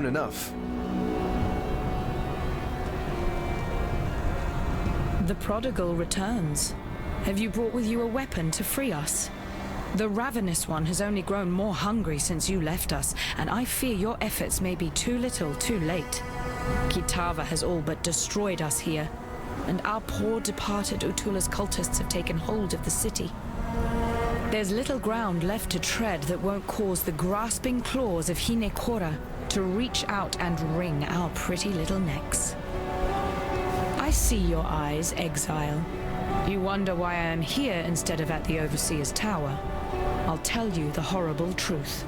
enough. The prodigal returns. Have you brought with you a weapon to free us? The ravenous one has only grown more hungry since you left us, and I fear your efforts may be too little, too late. Kitava has all but destroyed us here, and our poor departed Utula's cultists have taken hold of the city. There's little ground left to tread that won't cause the grasping claws of Hinekora to reach out and wring our pretty little necks. I see your eyes, Exile. You wonder why I am here instead of at the Overseer's Tower. I'll tell you the horrible truth.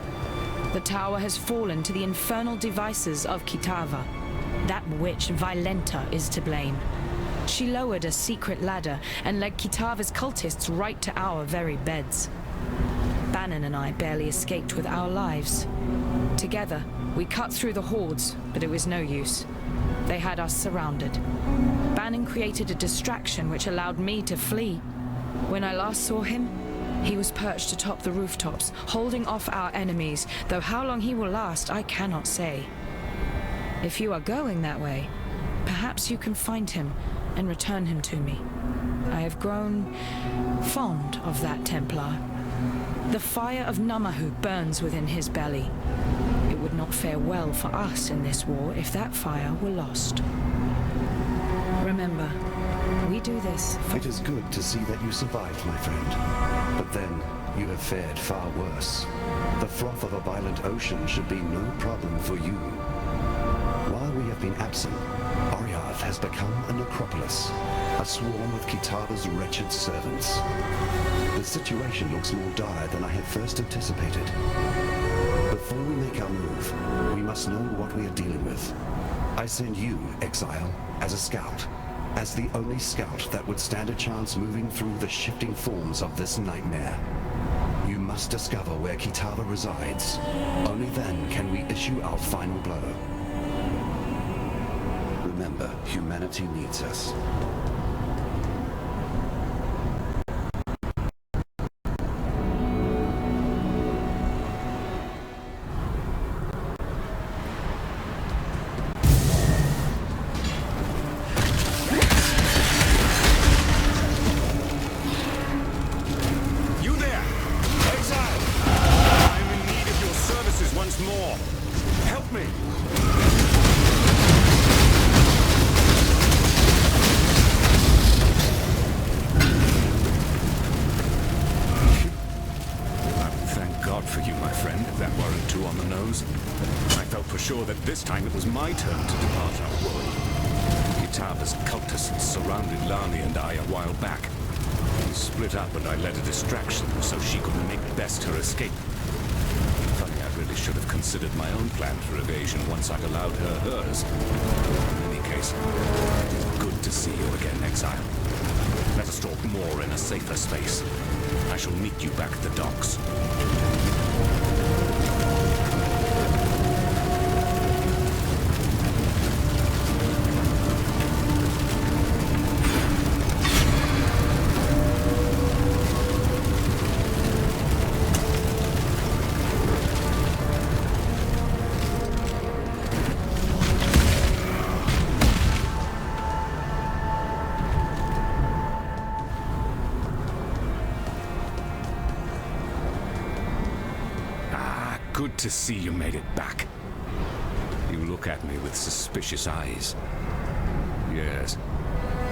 The tower has fallen to the infernal devices of Kitava. That witch, Violenta, is to blame. She lowered a secret ladder and led Kitava's cultists right to our very beds. Bannon and I barely escaped with our lives. Together, we cut through the hordes, but it was no use. They had us surrounded. Bannon created a distraction which allowed me to flee. When I last saw him, he was perched atop the rooftops, holding off our enemies, though how long he will last, I cannot say. If you are going that way, perhaps you can find him and return him to me. I have grown fond of that Templar. The fire of Namahu burns within his belly. It would not fare well for us in this war if that fire were lost. Remember, we do this for... It is good to see that you survived, my friend. But then, you have fared far worse. The froth of a violent ocean should be no problem for you. While we have been absent, Oriath has become a necropolis, a swarm of Kitava's wretched servants. The situation looks more dire than I had first anticipated. Before we make our move, we must know what we are dealing with. I send you, Exile, as a scout. As the only scout that would stand a chance moving through the shifting forms of this nightmare. You must discover where Kitava resides. Only then can we issue our final blow. Remember, humanity needs us. This time it was my turn to depart our world. Kitava's cultists surrounded Lani and I a while back. We split up and I led a distraction so she could make best her escape. Funny, I really should have considered my own plan for evasion once I'd allowed her hers. In any case, it is good to see you again, Exile. Let us talk more in a safer space. I shall meet you back at the docks. Good to see you made it back. You look at me with suspicious eyes. Yes,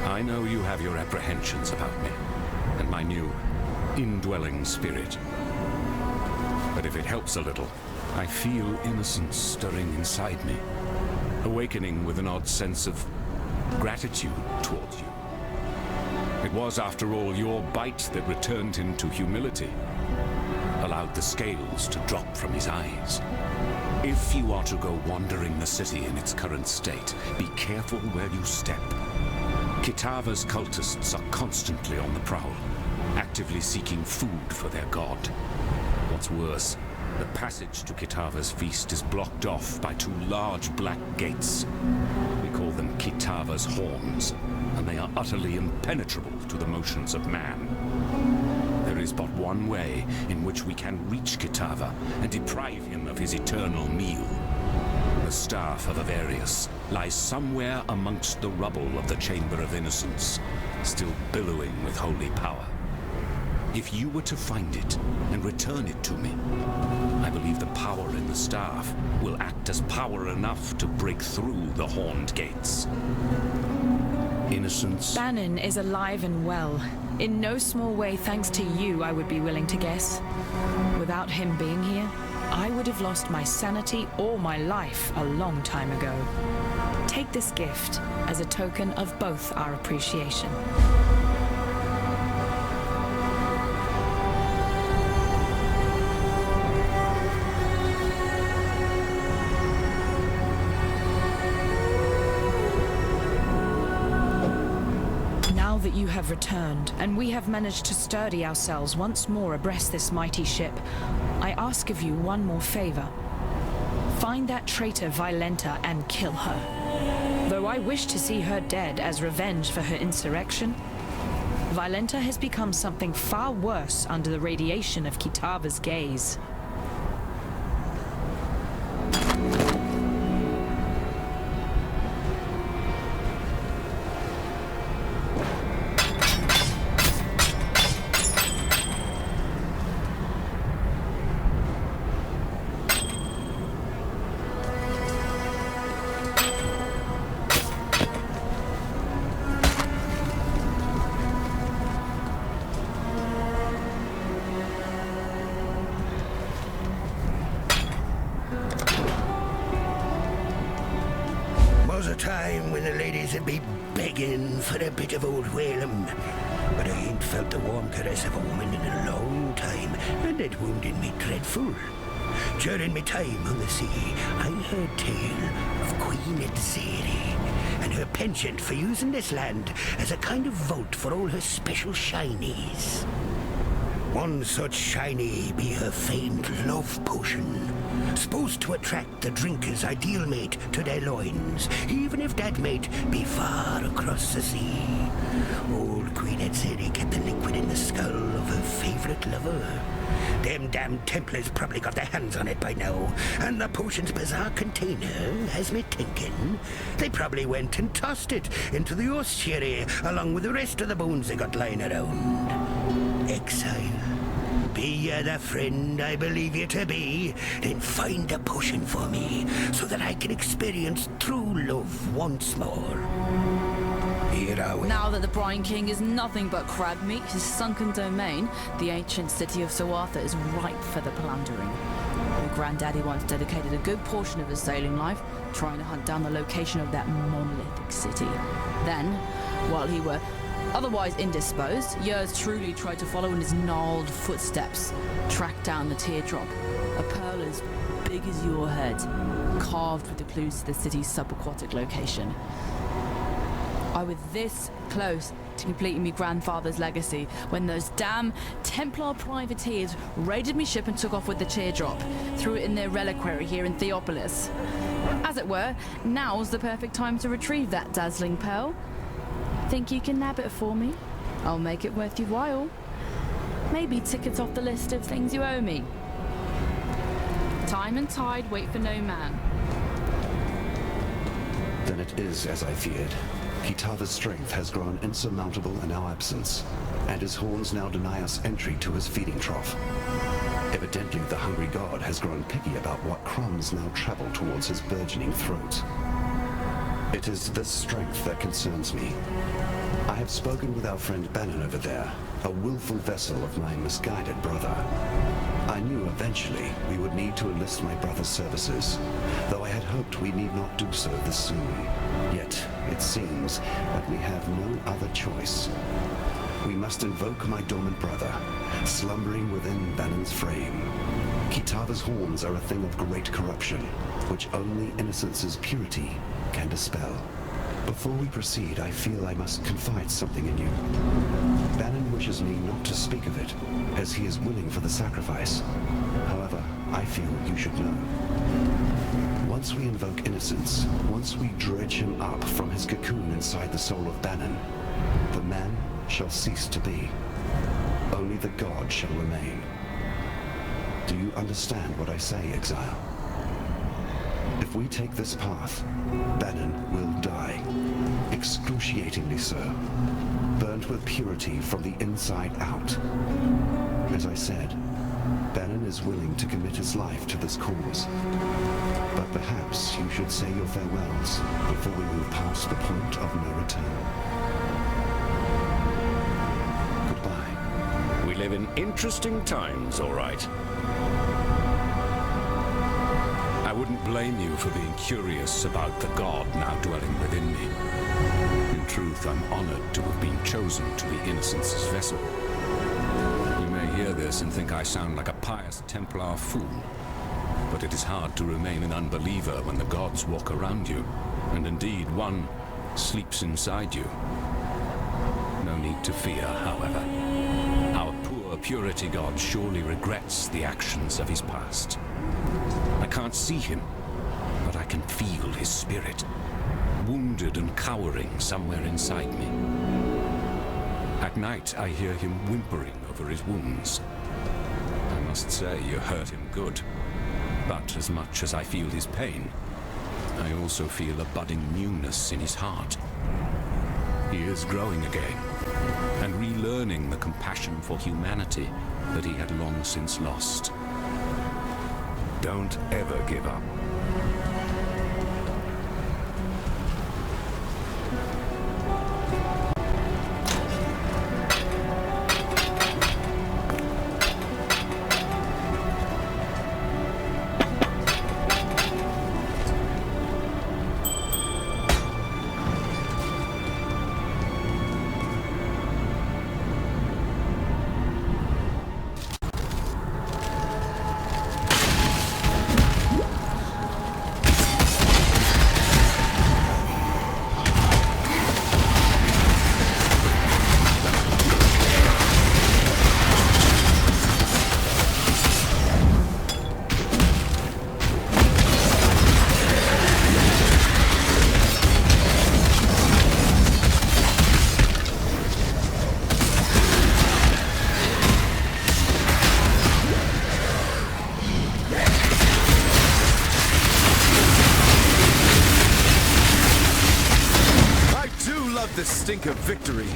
I know you have your apprehensions about me, and my new indwelling spirit. But if it helps a little, I feel innocence stirring inside me, awakening with an odd sense of gratitude towards you. It was, after all, your bite that returned him to humility. Allowed the scales to drop from his eyes. If you are to go wandering the city in its current state, be careful where you step. Kitava's cultists are constantly on the prowl, actively seeking food for their god. What's worse, the passage to Kitava's feast is blocked off by two large black gates. We call them Kitava's horns, and they are utterly impenetrable to the motions of man. There is but one way in which we can reach Kitava and deprive him of his eternal meal. The staff of Avarius lies somewhere amongst the rubble of the Chamber of Innocence, still billowing with holy power. If you were to find it and return it to me, I believe the power in the staff will act as power enough to break through the horned gates. Innocence... Bannon is alive and well. In no small way thanks to you, I would be willing to guess. Without him being here, I would have lost my sanity or my life a long time ago. Take this gift as a token of both our appreciation. Now that you have returned, and we have managed to sturdy ourselves once more abreast this mighty ship, I ask of you one more favor. Find that traitor Violenta and kill her. Though I wish to see her dead as revenge for her insurrection, Violenta has become something far worse under the radiation of Kitava's gaze. Time when the ladies would be begging for a bit of old Whalem. But I ain't felt the warm caress of a woman in a long time, and it wounded me dreadful. During my time on the sea, I heard tale of Queen Exile and her penchant for using this land as a kind of vault for all her special shinies. One such shiny be her famed love potion, supposed to attract the drinker's ideal mate to their loins, even if that mate be far across the sea. Old Queen Exile kept the liquid in the skull of her favorite lover. Them damn Templars probably got their hands on it by now, and the potion's bizarre container has me thinking they probably went and tossed it into the ossuary along with the rest of the bones they got lying around. Exile, be you the friend I believe you to be, then find a potion for me so that I can experience true love once more. Here I will. Now that the Brine King is nothing but crab meat, his sunken domain, the ancient city of Sir Arthur is ripe for the plundering. Your granddaddy once dedicated a good portion of his sailing life trying to hunt down the location of that monolithic city. Then, while he were otherwise indisposed, yours truly tried to follow in his gnarled footsteps, track down the teardrop, a pearl as big as your head, carved with the clues to the city's subaquatic location. I was this close to completing my grandfather's legacy when those damn Templar privateers raided me ship and took off with the teardrop, threw it in their reliquary here in Theopolis. As it were, now's the perfect time to retrieve that dazzling pearl. Think you can nab it for me? I'll make it worth your while. Maybe tickets off the list of things you owe me. Time and tide wait for no man. Then it is as I feared. Kitava's strength has grown insurmountable in our absence, and his horns now deny us entry to his feeding trough. Evidently, the hungry god has grown picky about what crumbs now travel towards his burgeoning throat. It is this strength that concerns me. I have spoken with our friend Bannon over there, a willful vessel of my misguided brother. I knew eventually we would need to enlist my brother's services, though I had hoped we need not do so this soon. Yet, it seems that we have no other choice. We must invoke my dormant brother, slumbering within Bannon's frame. Kitava's horns are a thing of great corruption, which only innocence's purity can dispel. Before we proceed, I feel I must confide something in you. Bannon wishes me not to speak of it, as he is willing for the sacrifice. However, I feel you should know. Once we invoke innocence, once we dredge him up from his cocoon inside the soul of Bannon, the man shall cease to be. Only the god shall remain. Do you understand what I say, Exile? If we take this path, Bannon will die. Excruciatingly so. Burnt with purity from the inside out. As I said, Bannon is willing to commit his life to this cause. But perhaps you should say your farewells before we move past the point of no return. Goodbye. We live in interesting times, all right. I wouldn't blame you for being curious about the god now dwelling within me. In truth, I'm honored to have been chosen to be Innocence's vessel. You may hear this and think I sound like a pious Templar fool, but it is hard to remain an unbeliever when the gods walk around you, and indeed one sleeps inside you. No need to fear, however. Our poor purity god surely regrets the actions of his past. I can't see him, but I can feel his spirit, wounded and cowering somewhere inside me. At night, I hear him whimpering over his wounds. I must say, you hurt him good. But as much as I feel his pain, I also feel a budding newness in his heart. He is growing again, and relearning the compassion for humanity that he had long since lost. Don't ever give up. The stink of victory.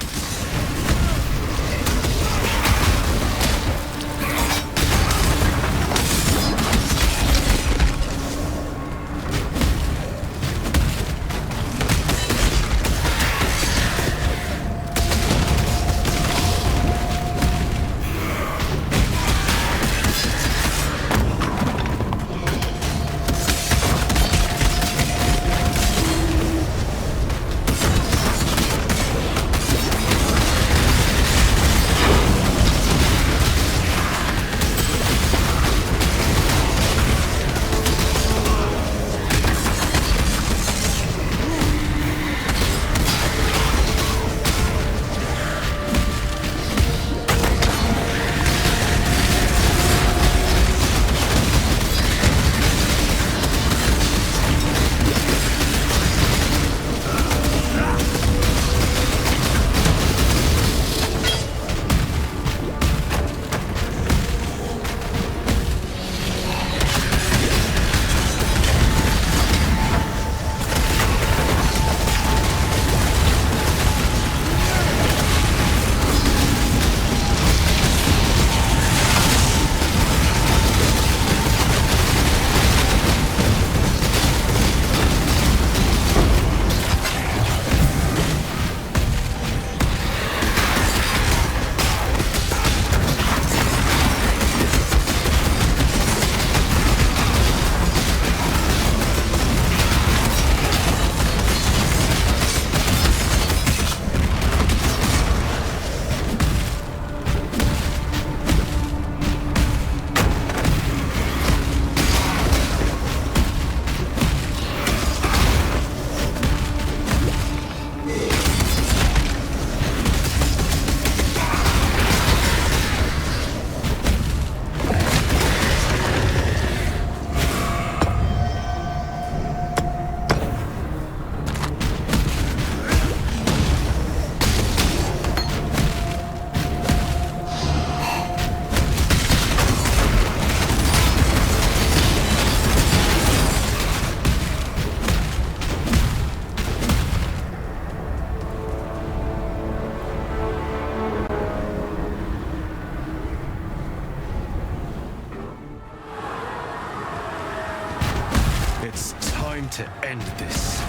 time to end this.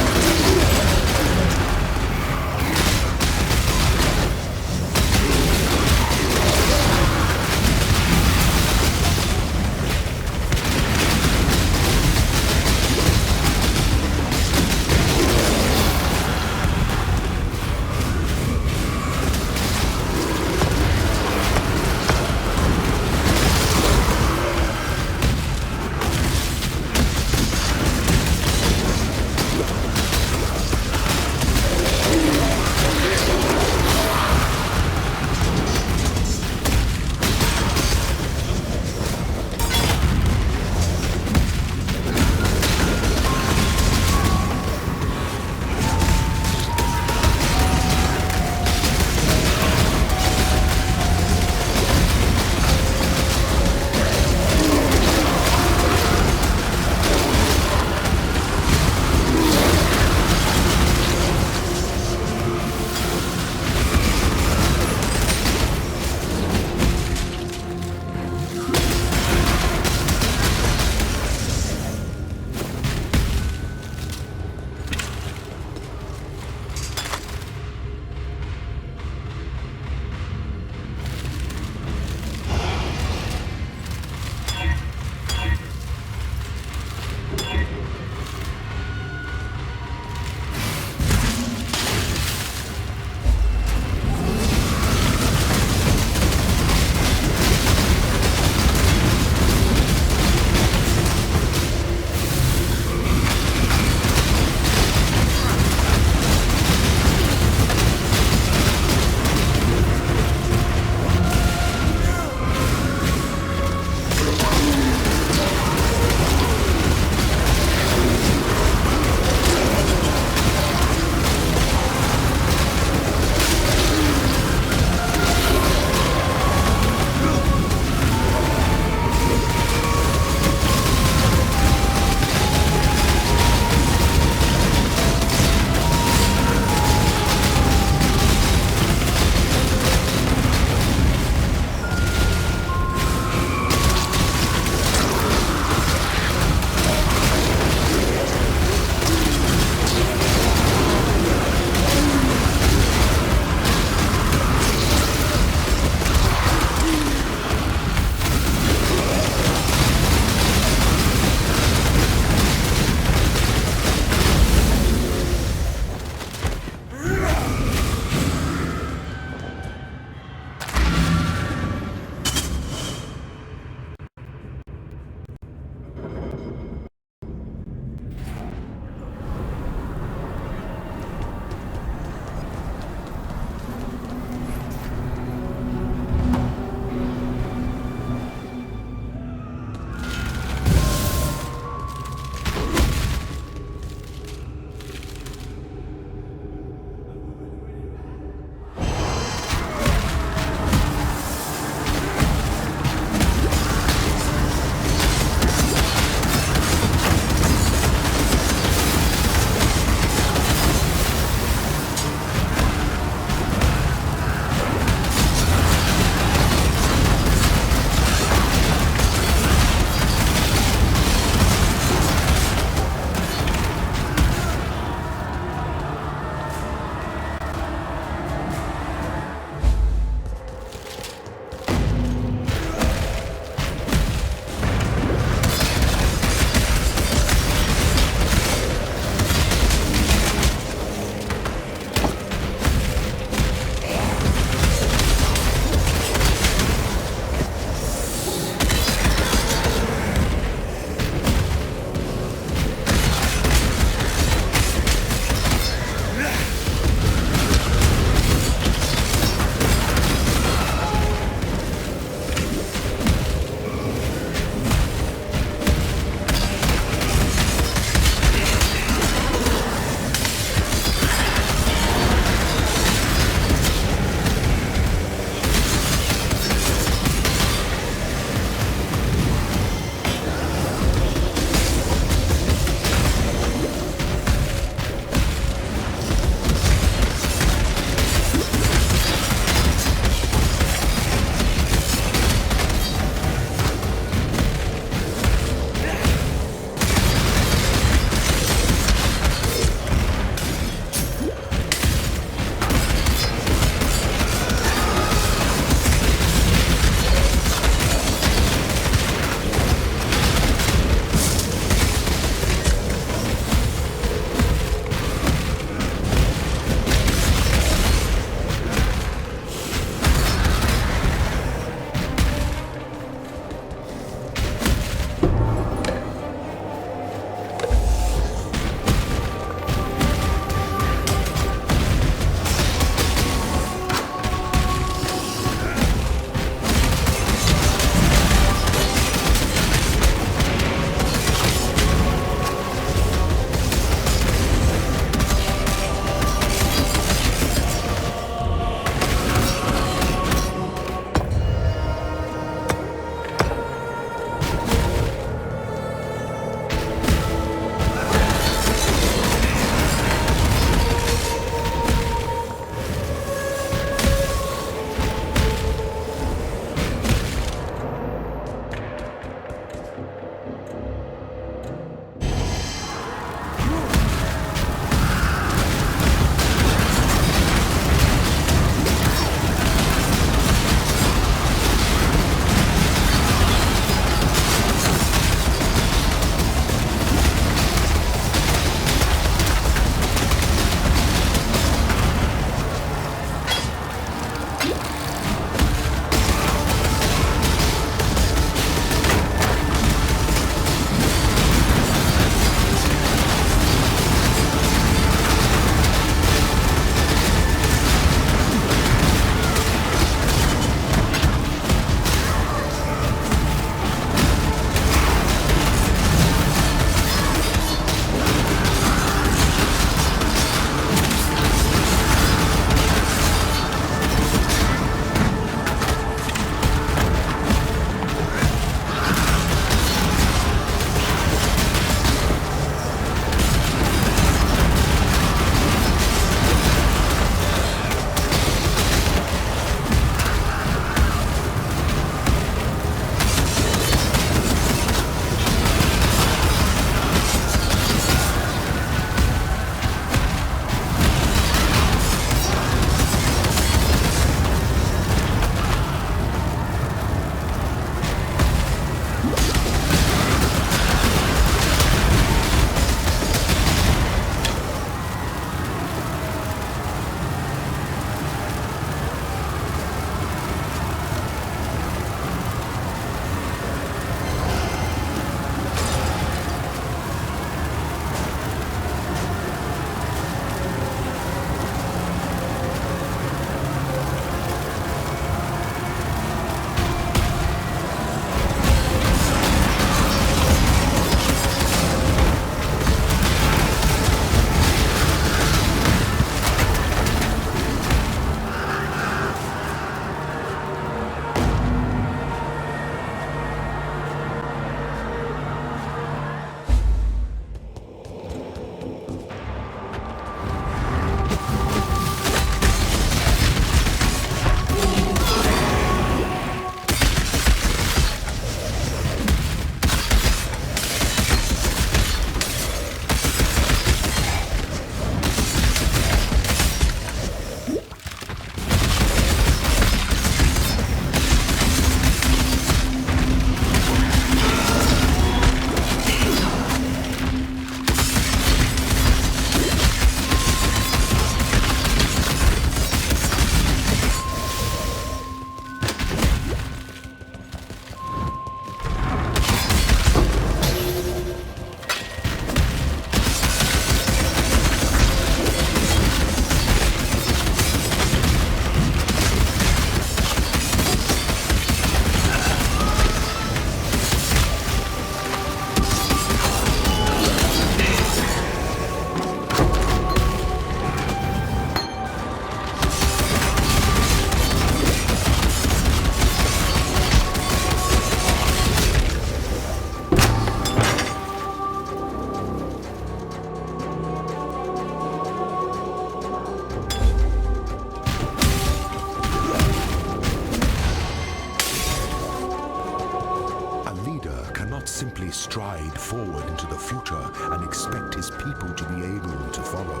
cannot simply stride forward into the future and expect his people to be able to follow.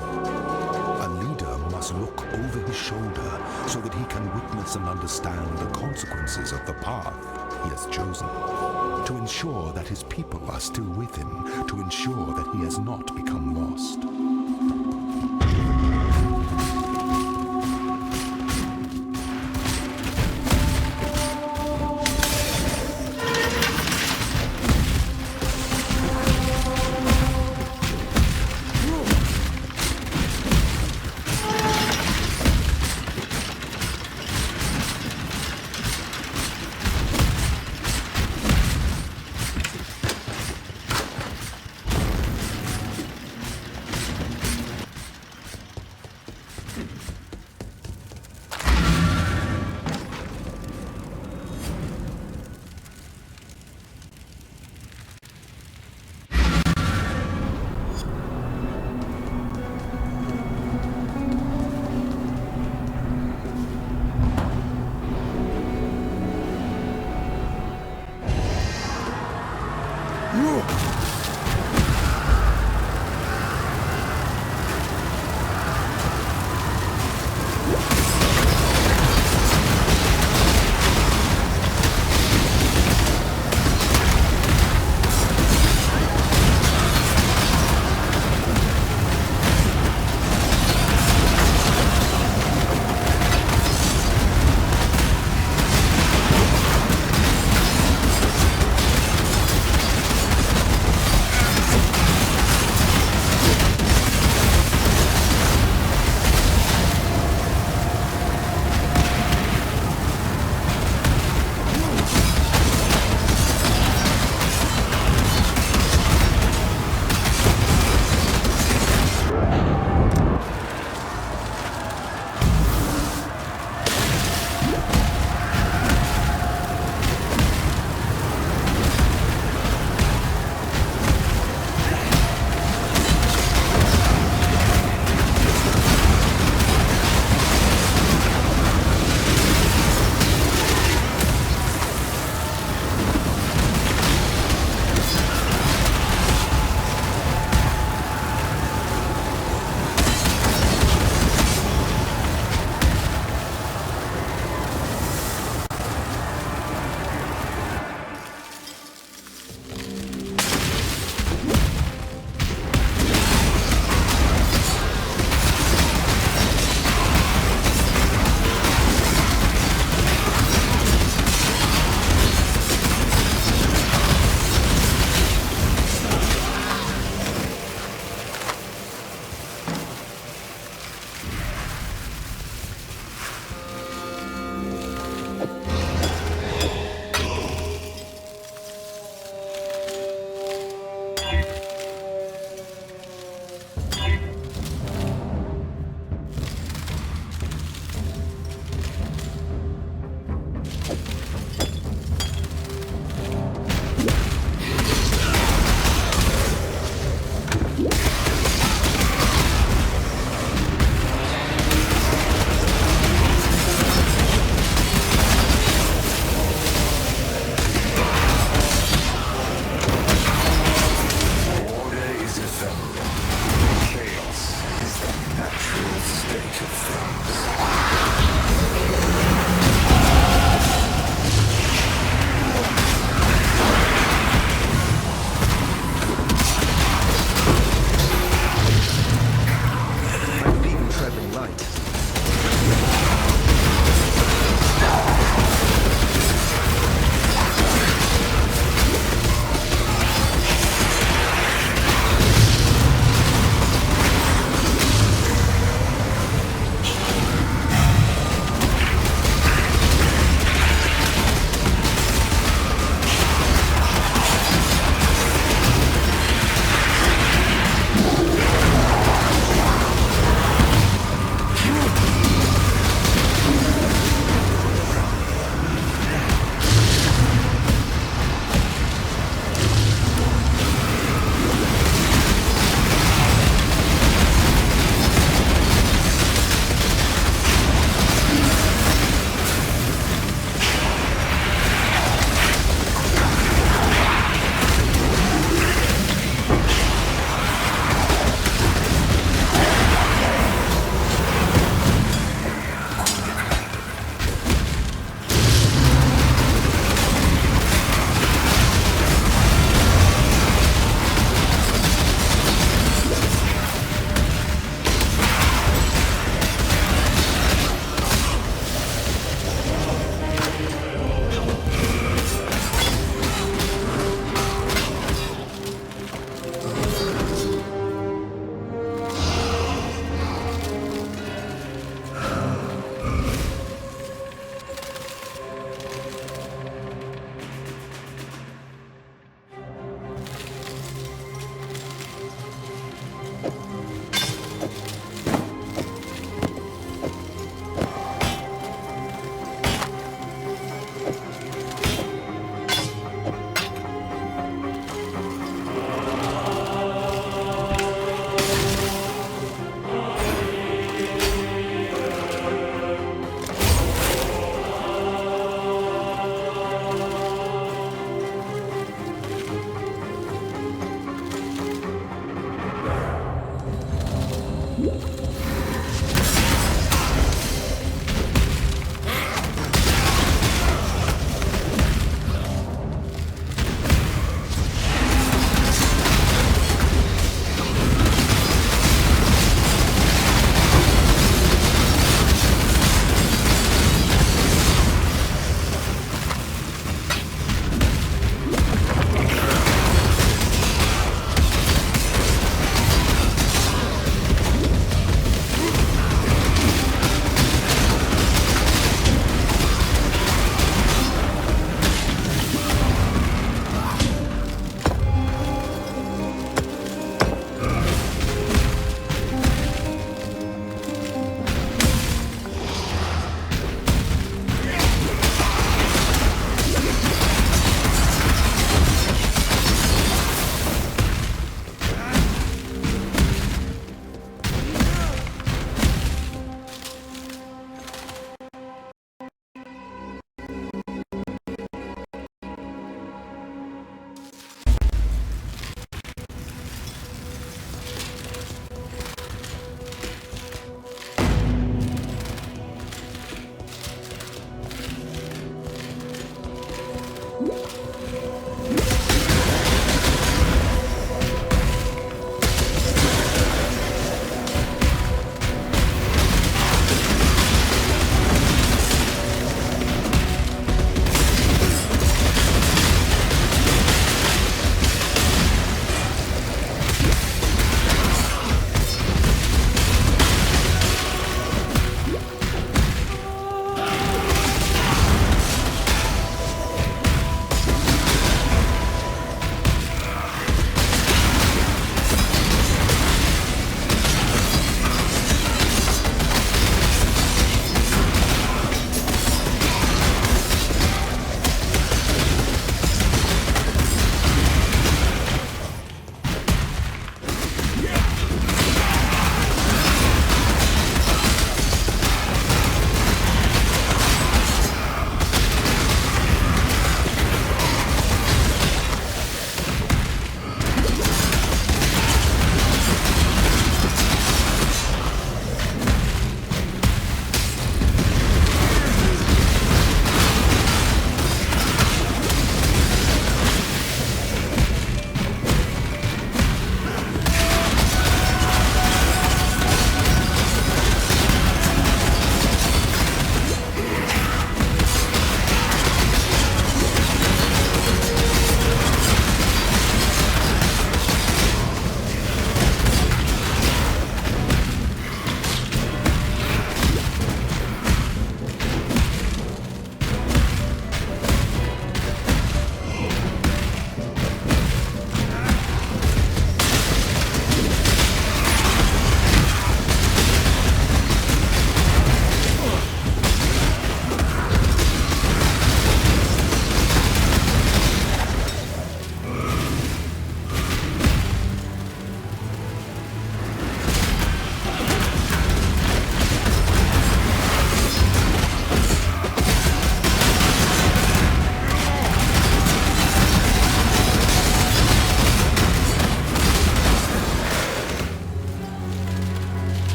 A leader must look over his shoulder so that he can witness and understand the consequences of the path he has chosen. To ensure that his people are still with him, to ensure that he has not become lost.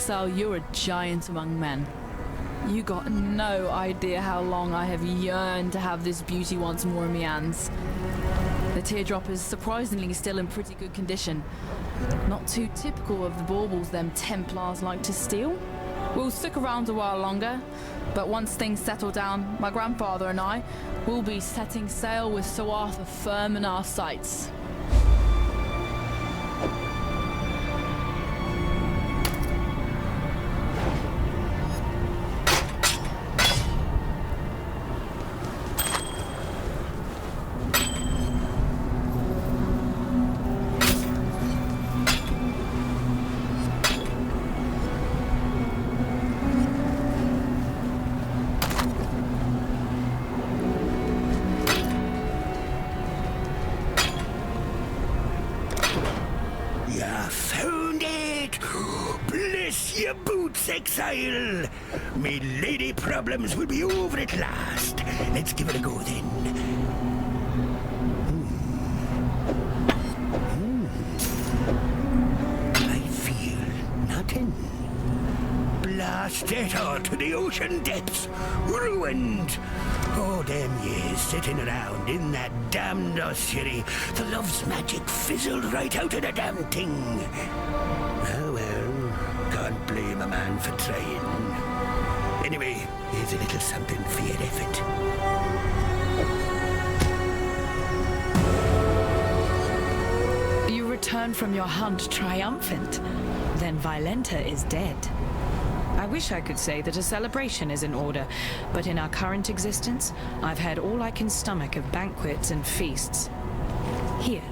Exile, you're a giant among men. You got no idea how long I have yearned to have this beauty once more in my hands. The teardrop is surprisingly still in pretty good condition. Not too typical of the baubles them Templars like to steal. We'll stick around a while longer, but once things settle down, my grandfather and I will be setting sail with Sir Arthur firm in our sights. Exile! Me lady problems will be over at last. Let's give it a go then. I feel nothing. Blast it all to the ocean depths. Ruined. Oh, damn years sitting around in that damned ossuary. The love's magic fizzled right out of the damn thing. Oh well. Can't blame a man for trying. Anyway, here's a little something for your effort. You return from your hunt triumphant. Then Violenta is dead. I wish I could say that a celebration is in order, but in our current existence, I've had all I can stomach of banquets and feasts. Here.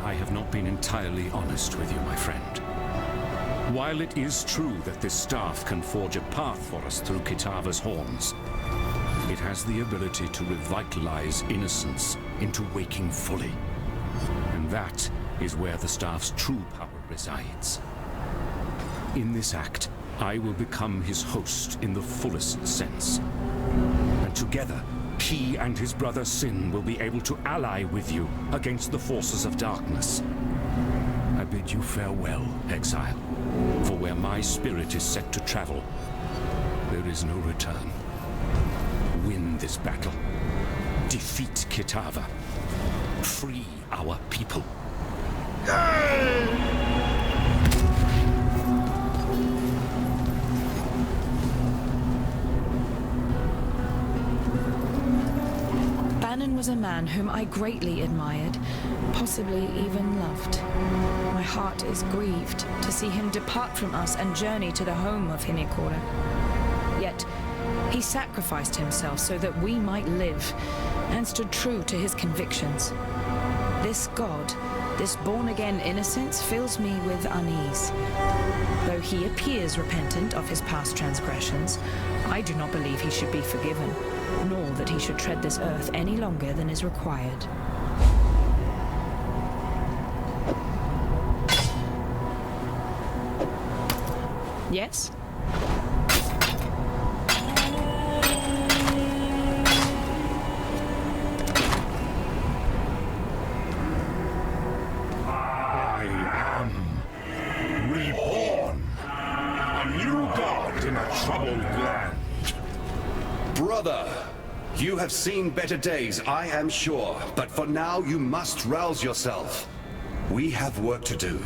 I have not been entirely honest with you, my friend. While it is true that this staff can forge a path for us through Kitava's horns, it has the ability to revitalize innocence into waking fully. And that is where the staff's true power resides. In this act, I will become his host in the fullest sense. And together, he and his brother Sin will be able to ally with you against the forces of darkness. I bid you farewell, Exile, for where my spirit is set to travel, there is no return. Win this battle. Defeat Kitava. Free our people. Banon was a man whom I greatly admired, possibly even loved. My heart is grieved to see him depart from us and journey to the home of Hinekora. Yet, he sacrificed himself so that we might live, and stood true to his convictions. This god, this born-again innocence, fills me with unease. Though he appears repentant of his past transgressions, I do not believe he should be forgiven, nor that he should tread this earth any longer than is required. Yes? Brother, you have seen better days, I am sure, but for now you must rouse yourself. We have work to do.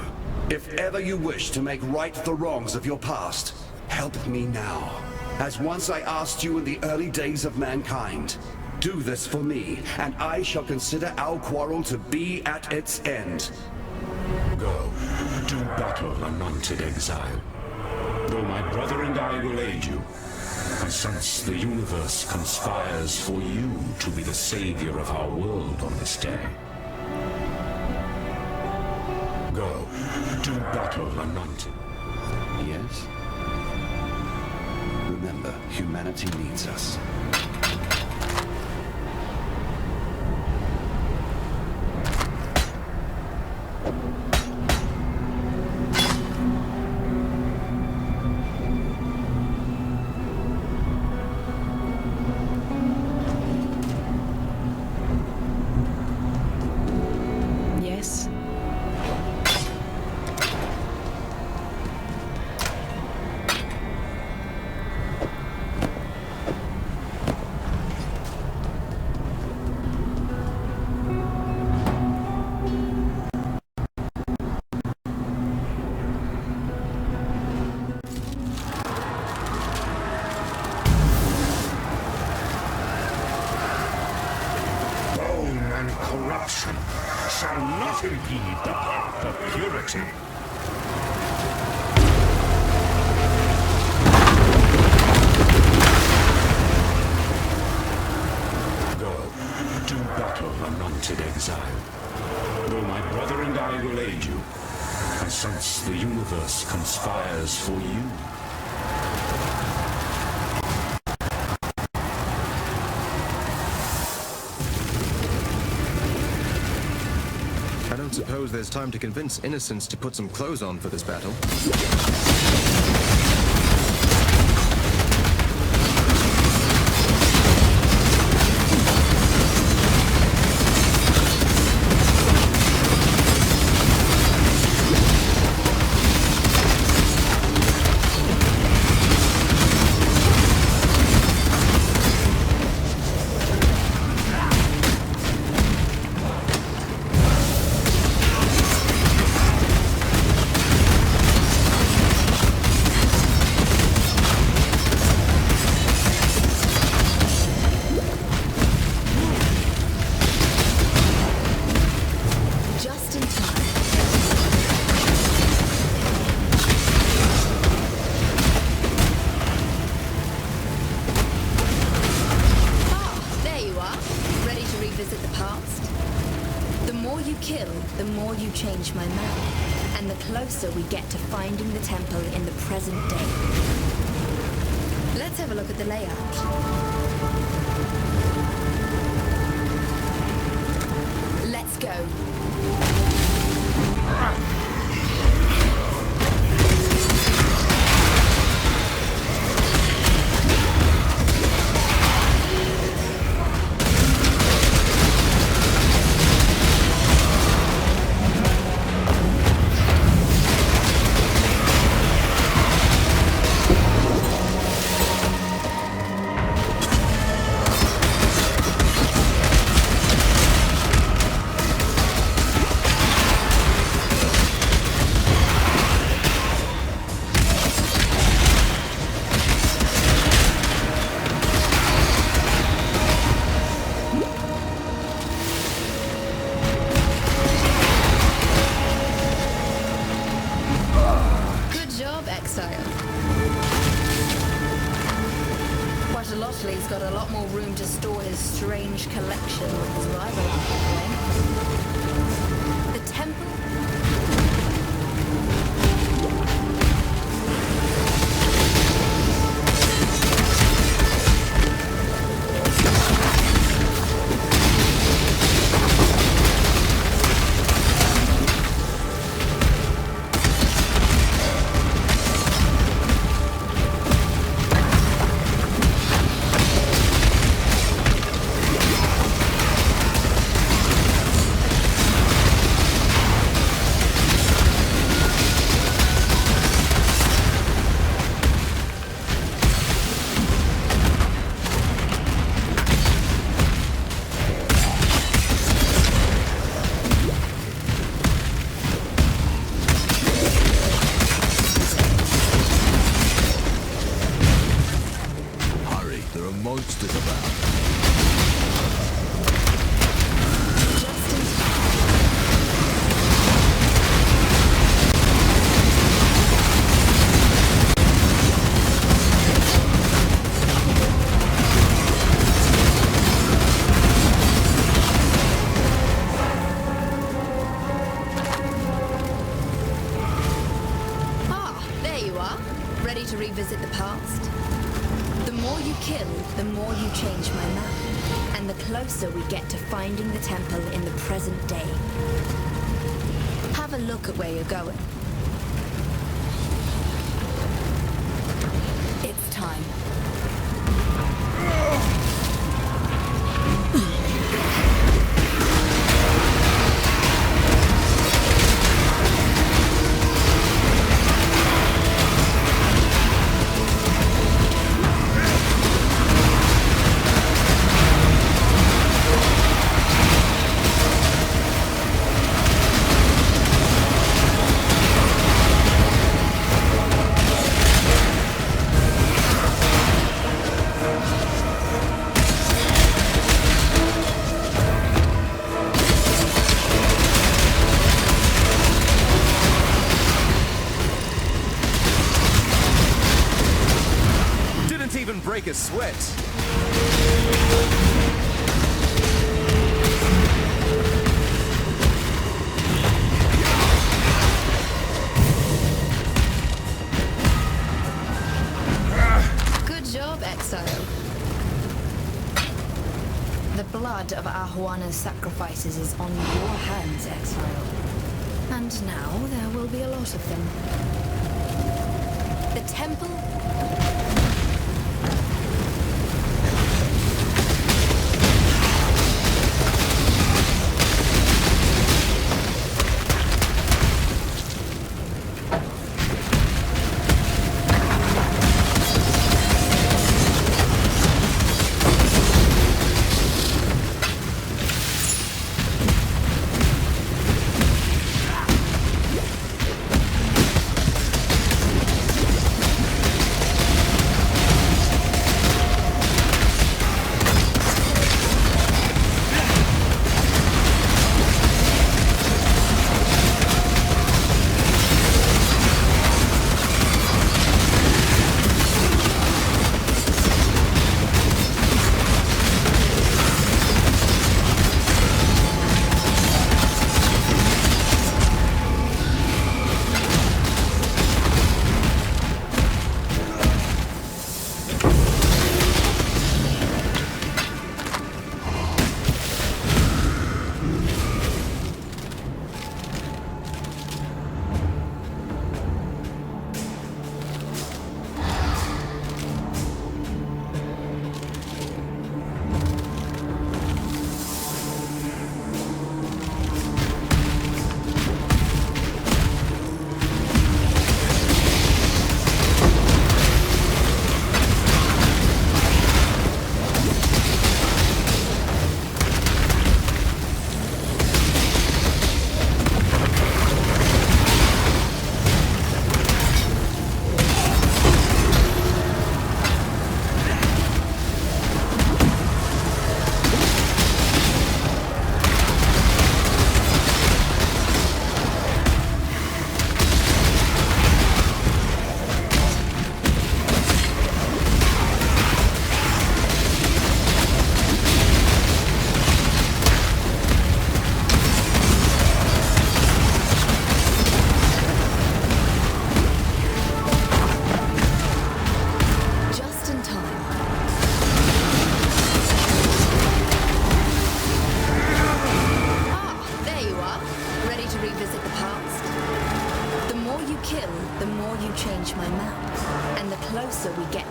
If ever you wish to make right the wrongs of your past, help me now. As once I asked you in the early days of mankind. Do this for me, and I shall consider our quarrel to be at its end. Go, do battle, anointed Exile. Though my brother and I will aid you, I sense the universe conspires for you to be the savior of our world on this day. Go, do battle, anointed. Yes? Remember, humanity needs us. Corruption shall not impede the path of purity. Go, do battle, anointed Exile. Though my brother and I will aid you, I sense the universe conspires for you. I don't suppose there's time to convince innocents to put some clothes on for this battle. change my map, and the closer we get to finding the temple in the present day. Let's have a look at the layout. Let's go. He's got a lot more room to store his strange collection with his rival out that way. The temple? Monsters about. Ah, there you are. Ready to revisit the past? The more you kill, the more you change my map, and the closer we get to finding the temple in the present day. Have a look at where you're going. It's time. Break a sweat. Good job, Exile. The blood of Ahuana's sacrifices is on your hands, Exile. And now there will be a lot of them. The temple...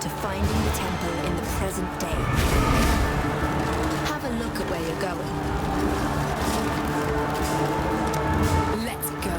to finding the temple in the present day. Have a look at where you're going. Let's go.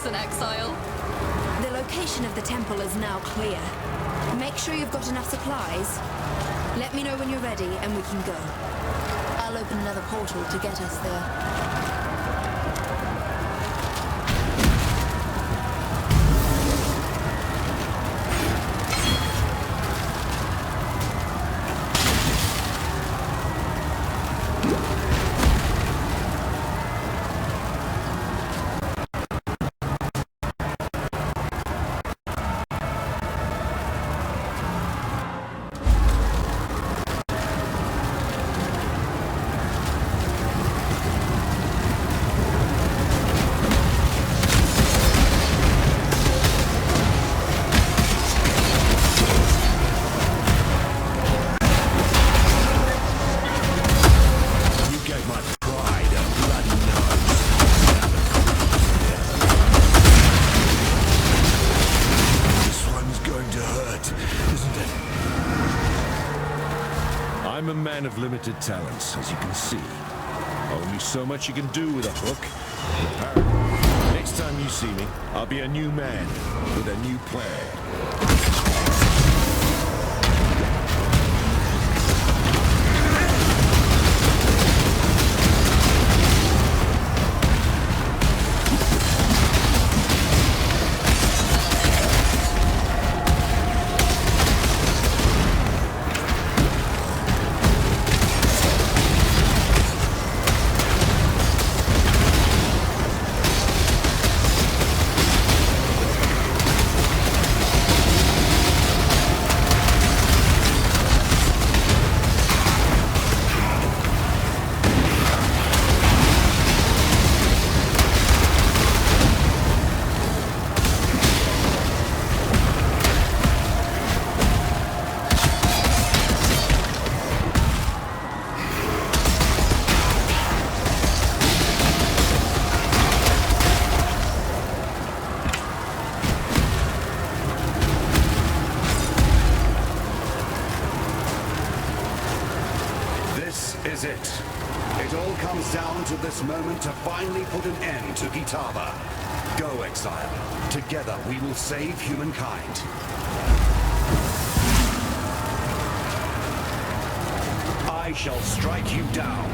Exile. The location of the temple is now clear. Make sure you've got enough supplies. Let me know when you're ready and we can go. I'll open another portal to get us there. I'm a man of limited talents, as you can see. Only so much you can do with a hook. Prepara. Next time you see me, I'll be a new man with a new plan. It all comes down to this moment to finally put an end to Kitava. Go, Exile. Together we will save humankind. I shall strike you down.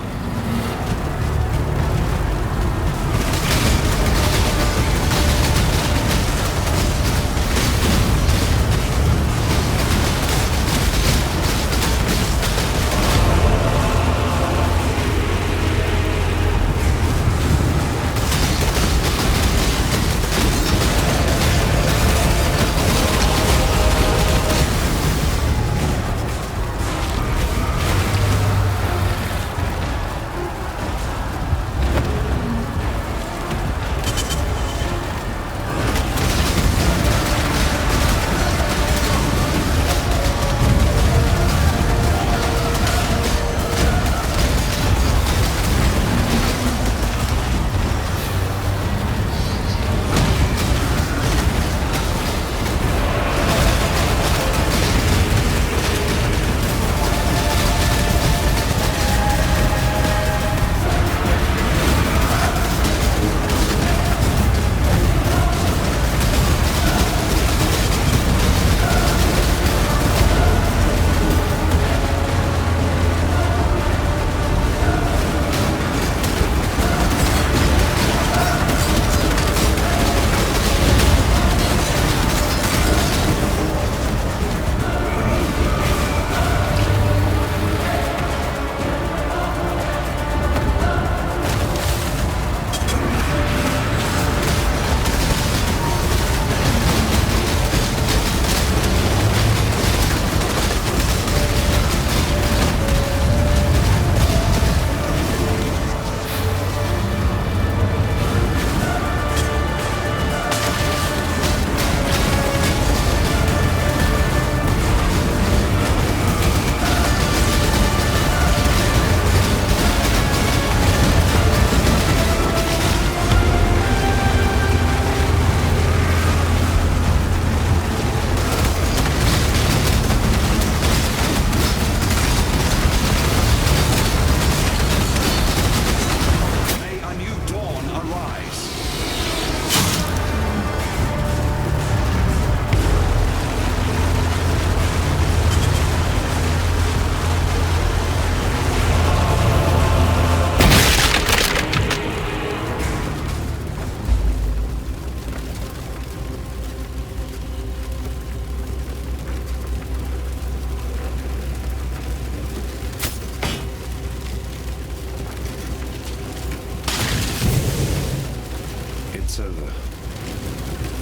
It's over.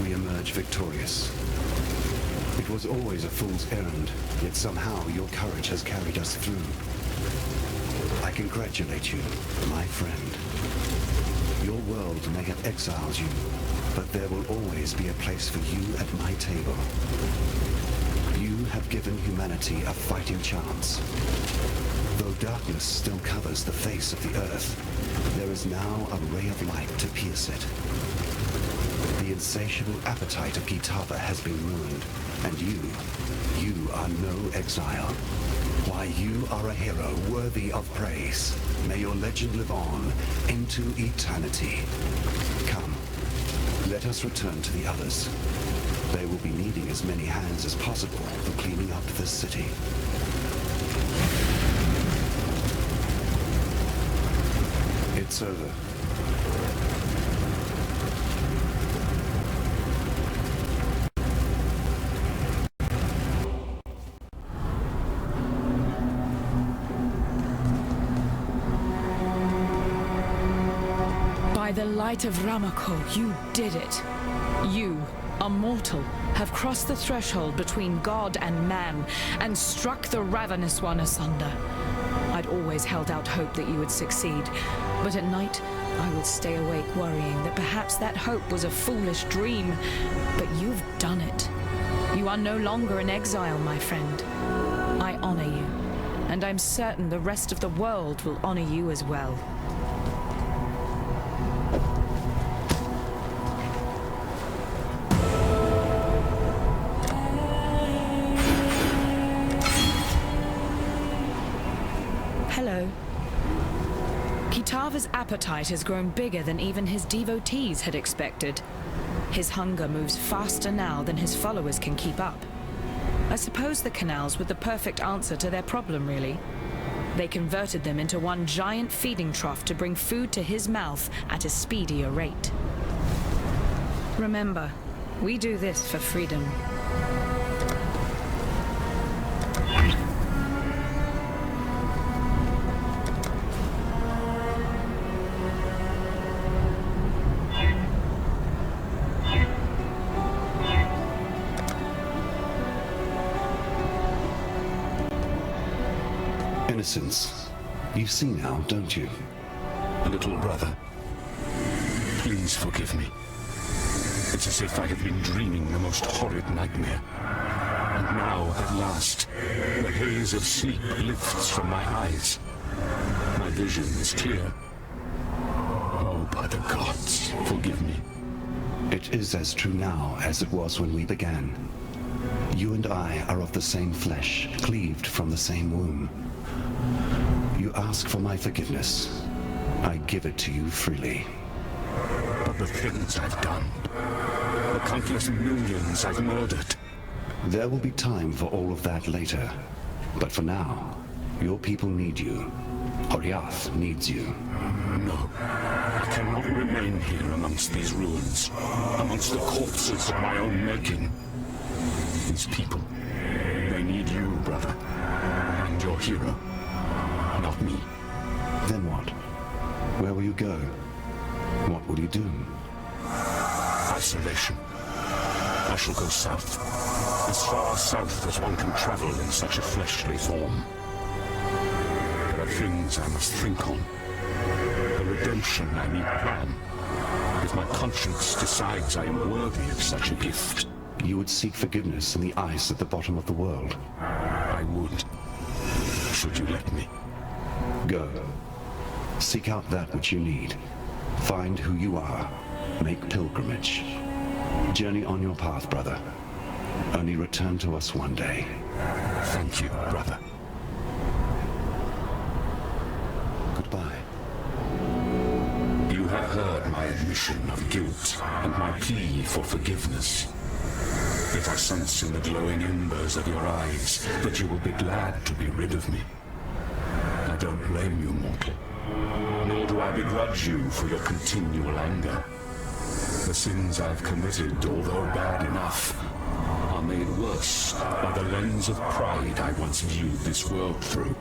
We emerge victorious. It was always a fool's errand, yet somehow your courage has carried us through. I congratulate you, my friend. Your world may have exiled you, but there will always be a place for you at my table. You have given humanity a fighting chance. Though darkness still covers the face of the earth, there is now a ray of light to pierce it. The insatiable appetite of Kitava has been ruined, and you are no exile. Why, you are a hero worthy of praise. May your legend live on into eternity. Come, let us return to the others. They will be needing as many hands as possible for cleaning up this city. It's over. By the light of Ramako, you did it. You, a mortal, have crossed the threshold between God and man and struck the ravenous one asunder. I'd always held out hope that you would succeed, but at night I would stay awake worrying that perhaps that hope was a foolish dream. But you've done it. You are no longer in exile, my friend. I honor you, and I'm certain the rest of the world will honor you as well. Hello. Kitava's appetite has grown bigger than even his devotees had expected. His hunger moves faster now than his followers can keep up. I suppose the canals were the perfect answer to their problem, really. They converted them into one giant feeding trough to bring food to his mouth at a speedier rate. Remember, we do this for freedom. Innocence. You see now, don't you? Little brother, please forgive me. It's as if I have been dreaming the most horrid nightmare. And now, at last, the haze of sleep lifts from my eyes. My vision is clear. Oh, by the gods, forgive me. It is as true now as it was when we began. You and I are of the same flesh, cleaved from the same womb. You ask for my forgiveness. I give it to you freely. But the things I've done, the countless millions I've murdered. There will be time for all of that later. But for now, your people need you. Oriath needs you. No, I cannot remain here amongst these ruins, amongst the corpses of my own making. These people, they need you, brother, and your hero, not me. Then what? Where will you go? What will you do? Isolation. I shall go south, as far south as one can travel in such a fleshly form. There are things I must think on, the redemption I need plan. If my conscience decides I am worthy of such a gift. You would seek forgiveness in the ice at the bottom of the world. I would, should you let me. Go. Seek out that which you need. Find who you are. Make pilgrimage. Journey on your path, brother. Only return to us one day. Thank you, brother. Goodbye. You have heard my admission of guilt and my plea for forgiveness. If I sense in the glowing embers of your eyes that you will be glad to be rid of me, I don't blame you, mortal. Nor do I begrudge you for your continual anger. The sins I've committed, although bad enough, are made worse by the lens of pride I once viewed this world through.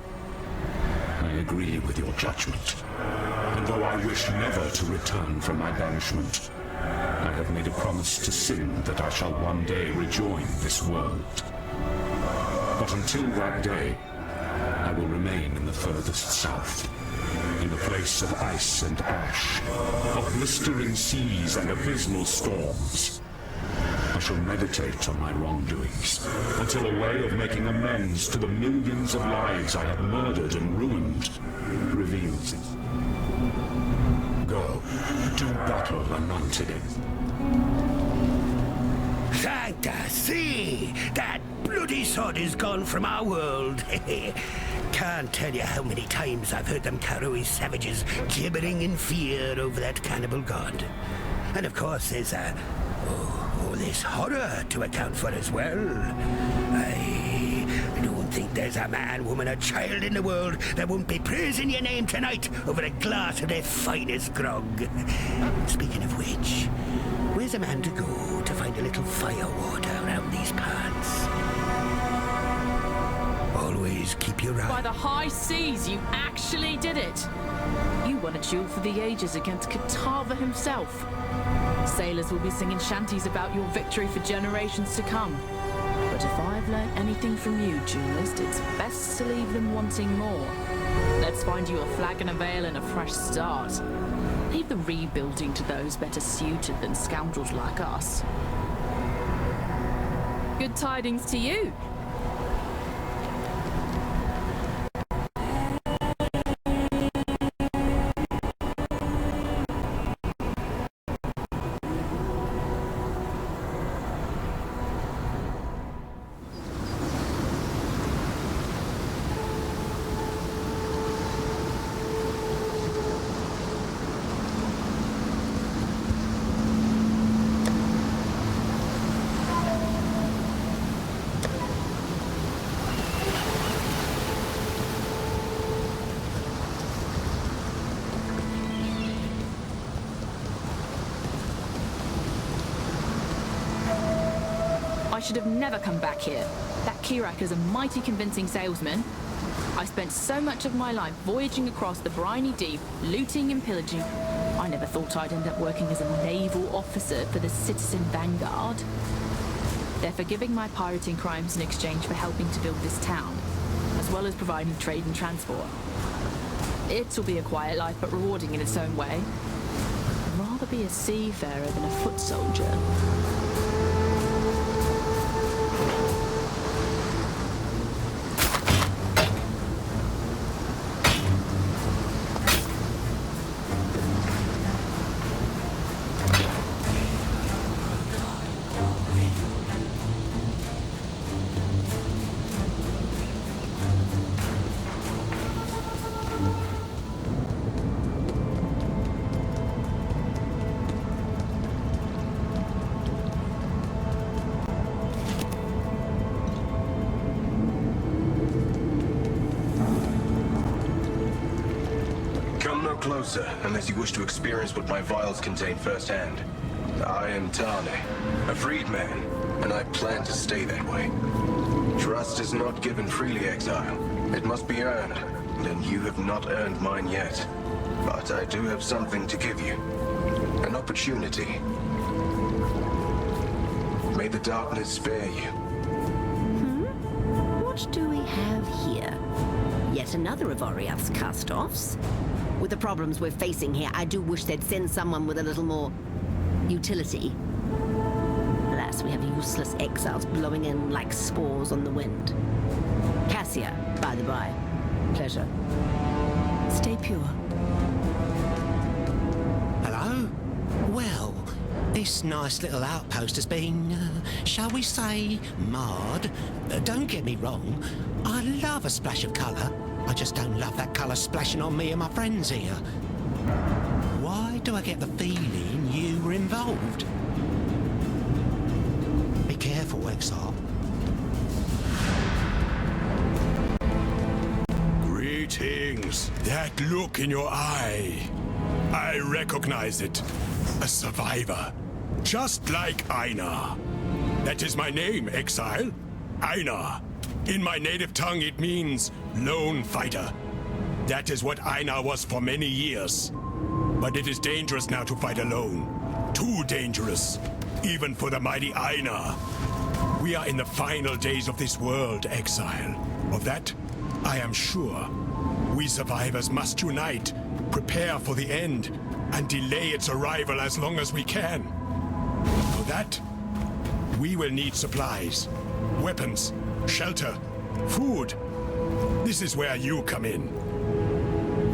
I agree with your judgment, and though I wish never to return from my banishment, I have made a promise to sin that I shall one day rejoin this world. But until that day, I will remain in the furthest south, in a place of ice and ash, of blistering seas and abysmal storms. I shall meditate on my wrongdoings, until a way of making amends to the millions of lives I have murdered and ruined reveals it. Go, do battle anointed. See, that bloody sod is gone from our world. Can't tell you how many times I've heard them Karoi savages gibbering in fear over that cannibal god. And of course there's this horror to account for as well. I don't think there's a man, woman, or child in the world that won't be praising your name tonight over a glass of their finest grog. Speaking of which, where's a man to go to find a little fire water around these parts? Always keep your eye. By the high seas, you actually did it! You won a duel for the ages against Kitava himself. Sailors will be singing shanties about your victory for generations to come. But if I've learned anything from you, duelist, it's best to leave them wanting more. Let's find you a flagon of ale and a fresh start. Leave the rebuilding to those better suited than scoundrels like us. Good tidings to you. I should have never come back here. That Kirak is a mighty convincing salesman. I spent so much of my life voyaging across the briny deep, looting and pillaging. I never thought I'd end up working as a naval officer for the citizen vanguard. They're forgiving my pirating crimes in exchange for helping to build this town, as well as providing trade and transport. It'll be a quiet life, but rewarding in its own way. I'd rather be a seafarer than a foot soldier. Closer, unless you wish to experience what my vials contain firsthand. I am Tane, a freedman, and I plan to stay that way. Trust is not given freely, Exile. It must be earned, and you have not earned mine yet. But I do have something to give you. An opportunity. May the darkness spare you. What do we have here? Yet another of Oriath's cast-offs? With the problems we're facing here, I do wish they'd send someone with a little more utility. Alas, we have useless exiles blowing in like spores on the wind. Cassia, by the by. Pleasure. Stay pure. Hello? Well, this nice little outpost has been, shall we say, marred. Don't get me wrong, I love a splash of colour. I just don't love that colour splashing on me and my friends here. Why do I get the feeling you were involved? Be careful, Exile. Greetings. That look in your eye. I recognize it. A survivor. Just like Einar. That is my name, Exile. Einar. In my native tongue, it means lone fighter. That is what Einar was for many years. But it is dangerous now to fight alone. Too dangerous, even for the mighty Aina. We are in the final days of this world, Exile. Of that, I am sure. We survivors must unite, prepare for the end, and delay its arrival as long as we can. For that, we will need supplies, weapons, shelter, food. This is where you come in.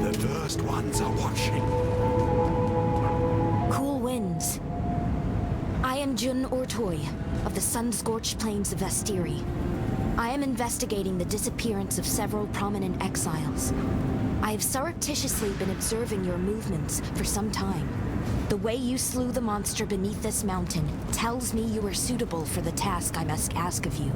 The first ones are watching. Cool winds. I am Jun Ortoy, of the sun-scorched plains of Vestiri. I am investigating the disappearance of several prominent exiles. I have surreptitiously been observing your movements for some time. The way you slew the monster beneath this mountain tells me you are suitable for the task I must ask of you.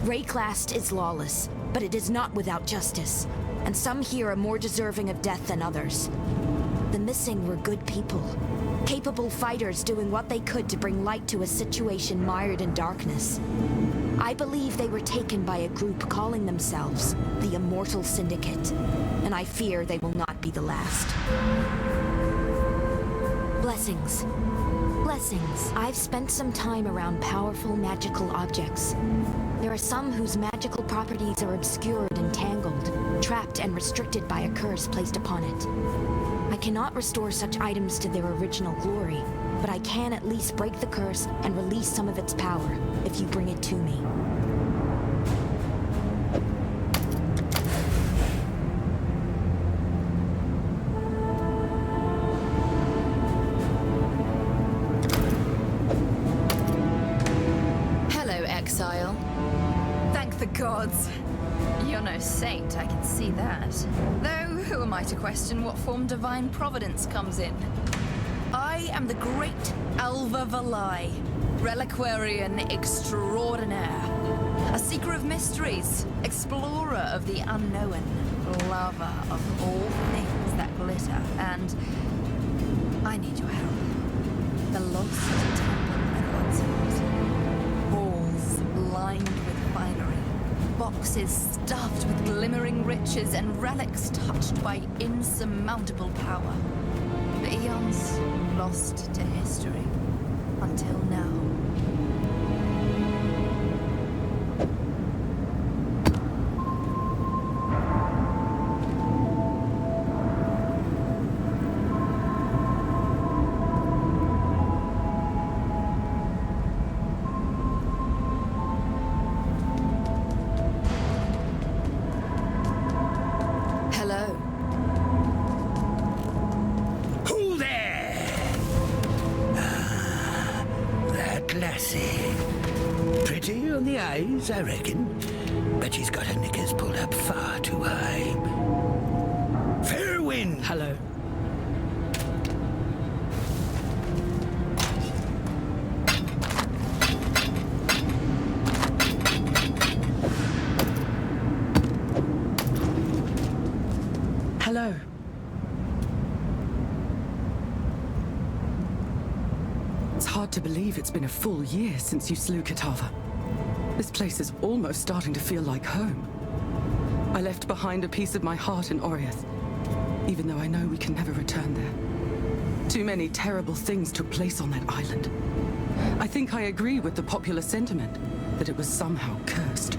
Rayclast is lawless, but it is not without justice, and some here are more deserving of death than others. The missing were good people, capable fighters doing what they could to bring light to a situation mired in darkness. I believe they were taken by a group calling themselves the Immortal Syndicate, and I fear they will not be the last. Blessings. Blessings. I've spent some time around powerful magical objects. There are some whose magical properties are obscured and tangled, trapped and restricted by a curse placed upon it. I cannot restore such items to their original glory, but I can at least break the curse and release some of its power, if you bring it to me. Hello, Exile. Thank the gods. You're no saint, I can see that. Though, who am I to question what form divine providence comes in? I am the great Alva Valai, reliquarian extraordinaire. A seeker of mysteries, explorer of the unknown, lover of all things that glitter, and I need your help. The lost temple at Odsford. Halls lined with finery. Boxes stuffed with glimmering riches and relics touched by insurmountable power. The eons lost to history until now. Pretty on the eyes, I reckon, but she's got her knickers pulled up far too high. Fair wind! Hello. Hello. It's hard to believe it's been a full year since you slew Kitava. This place is almost starting to feel like home. I left behind a piece of my heart in Oriath, even though I know we can never return there. Too many terrible things took place on that island. I think I agree with the popular sentiment that it was somehow cursed.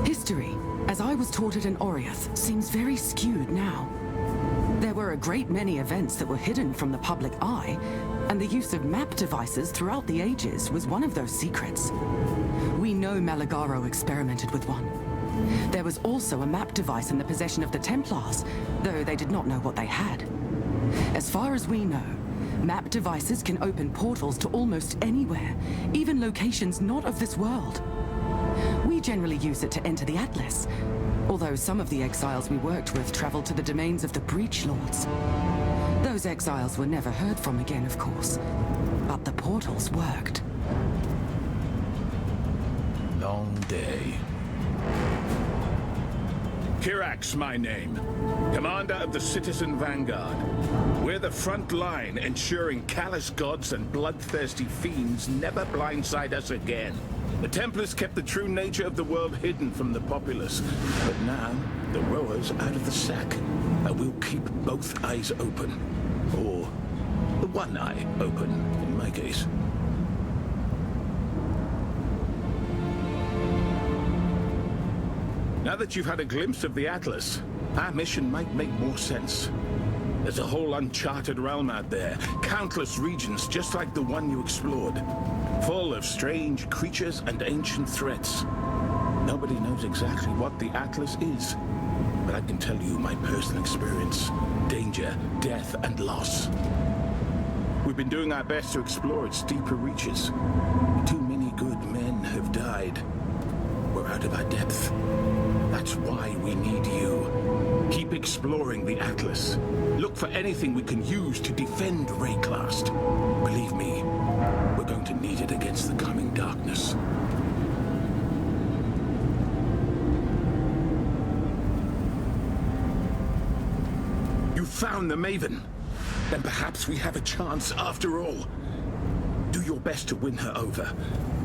History, as I was taught it in Oriath, seems very skewed now. There were a great many events that were hidden from the public eye, and the use of map devices throughout the ages was one of those secrets. We know Malagaro experimented with one. There was also a map device in the possession of the Templars, though they did not know what they had. As far as we know, map devices can open portals to almost anywhere, even locations not of this world. We generally use it to enter the Atlas, although some of the exiles we worked with traveled to the domains of the Breach Lords. Those exiles were never heard from again, of course, but the portals worked. Long day. Kirak's my name. Commander of the Citizen Vanguard. We're the front line, ensuring callous gods and bloodthirsty fiends never blindside us again. The Templars kept the true nature of the world hidden from the populace, but now get the rowers out of the sack, and we'll keep both eyes open. Or the one eye open, in my case. Now that you've had a glimpse of the Atlas, our mission might make more sense. There's a whole uncharted realm out there, countless regions just like the one you explored, full of strange creatures and ancient threats. Nobody knows exactly what the Atlas is, but I can tell you my personal experience. Danger, death, and loss. We've been doing our best to explore its deeper reaches. Too many good men have died. We're out of our depth. That's why we need you. Keep exploring the Atlas. Look for anything we can use to defend Rayclast. Believe me, we're going to need it against the coming darkness. You found the Maven. Then perhaps we have a chance after all. Do your best to win her over.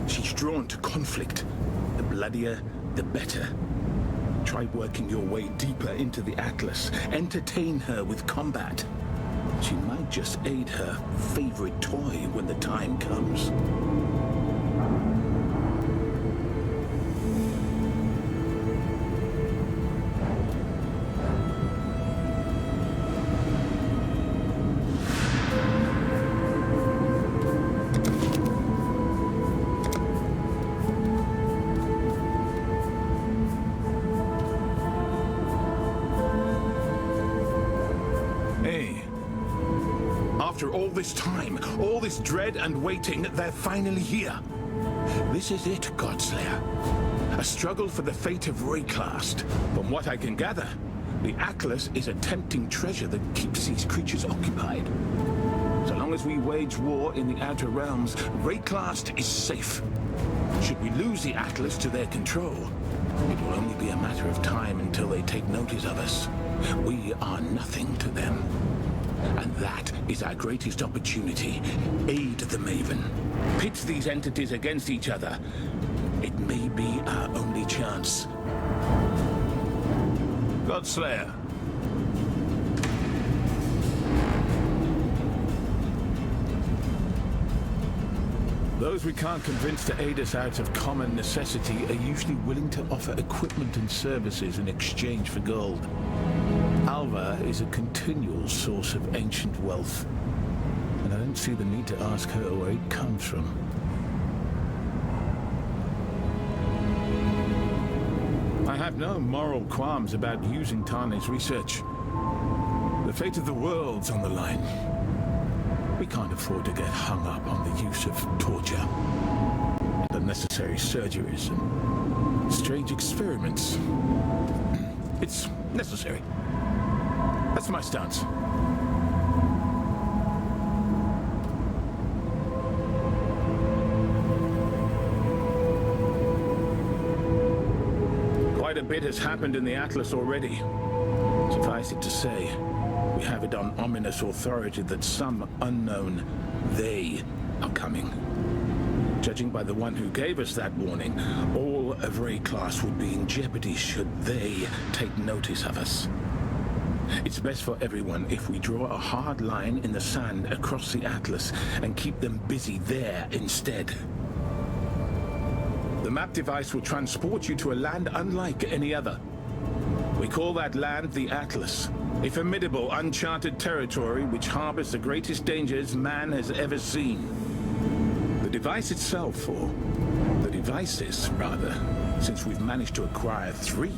She's drawn to conflict. The bloodier, the better. Try working your way deeper into the Atlas. Entertain her with combat. She might just aid her favorite toy when the time comes. After all this time, all this dread and waiting, they're finally here. This is it, Godslayer. A struggle for the fate of Rayclast. From what I can gather, the Atlas is a tempting treasure that keeps these creatures occupied. So long as we wage war in the Outer Realms, Rayclast is safe. Should we lose the Atlas to their control, it will only be a matter of time until they take notice of us. We are nothing to them. And that is our greatest opportunity. Aid the Maven. Pit these entities against each other. It may be our only chance. Godslayer. Those we can't convince to aid us out of common necessity are usually willing to offer equipment and services in exchange for gold. Alva is a continual source of ancient wealth, and I don't see the need to ask her where it comes from. I have no moral qualms about using Tane's research. The fate of the world's on the line. We can't afford to get hung up on the use of torture, and unnecessary surgeries, and strange experiments. It's necessary. That's my stance. Quite a bit has happened in the Atlas already. Suffice it to say, we have it on ominous authority that some unknown they are coming. Judging by the one who gave us that warning, all of Rayclast would be in jeopardy should they take notice of us. It's best for everyone if we draw a hard line in the sand across the Atlas and keep them busy there instead. The map device will transport you to a land unlike any other. We call that land the Atlas, a formidable, uncharted territory which harbors the greatest dangers man has ever seen. The device itself, or the devices, rather, since we've managed to acquire 3,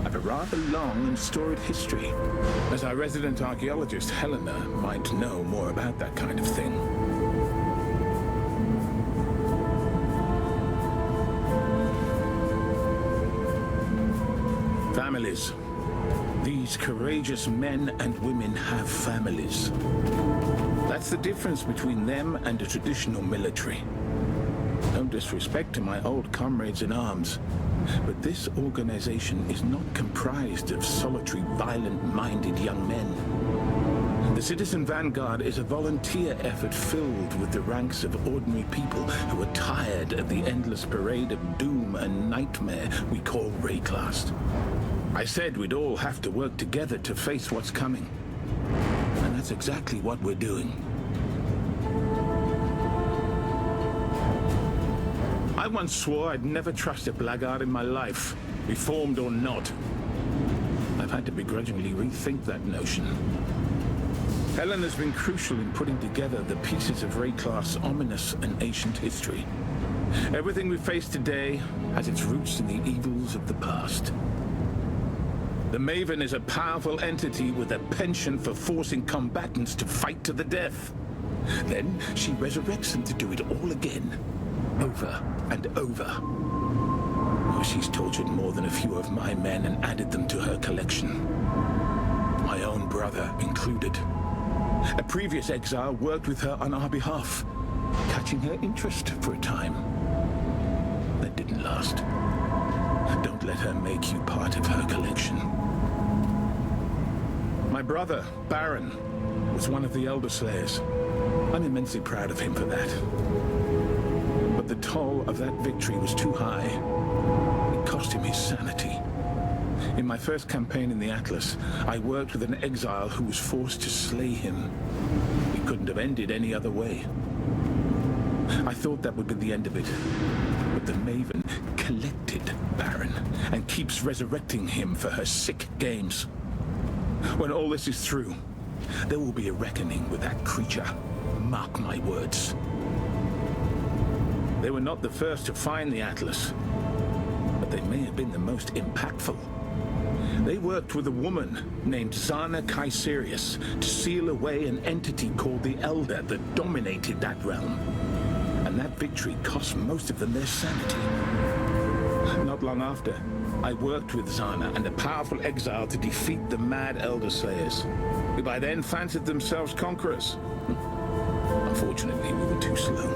have a rather long and storied history. As our resident archaeologist, Helena, might know more about that kind of thing. Families. These courageous men and women have families. That's the difference between them and a traditional military. No disrespect to my old comrades in arms, but this organization is not comprised of solitary, violent-minded young men. The Citizen Vanguard is a volunteer effort filled with the ranks of ordinary people who are tired of the endless parade of doom and nightmare we call Rayclast. I said we'd all have to work together to face what's coming. And that's exactly what we're doing. I once swore I'd never trust a blackguard in my life, reformed or not. I've had to begrudgingly rethink that notion. Helen has been crucial in putting together the pieces of Rayclaff's ominous and ancient history. Everything we face today has its roots in the evils of the past. The Maven is a powerful entity with a penchant for forcing combatants to fight to the death. Then she resurrects them to do it all again, over and over. Oh, she's tortured more than a few of my men and added them to her collection. My own brother included. A previous exile worked with her on our behalf, catching her interest for a time. That didn't last. Don't let her make you part of her collection. My brother, Baron, was one of the Elder Slayers. I'm immensely proud of him for that. But the toll of that victory was too high. It cost him his sanity. In my first campaign in the Atlas, I worked with an exile who was forced to slay him. It couldn't have ended any other way. I thought that would be the end of it. But the Maven collected Baron and keeps resurrecting him for her sick games. When all this is through, there will be a reckoning with that creature. Mark my words. They were not the first to find the Atlas, but they may have been the most impactful. They worked with a woman named Zana Kaiserius to seal away an entity called the Elder that dominated that realm. And that victory cost most of them their sanity. Not long after, I worked with Zana and a powerful exile to defeat the mad Elder Slayers, who by then fancied themselves conquerors. Unfortunately, we were too slow.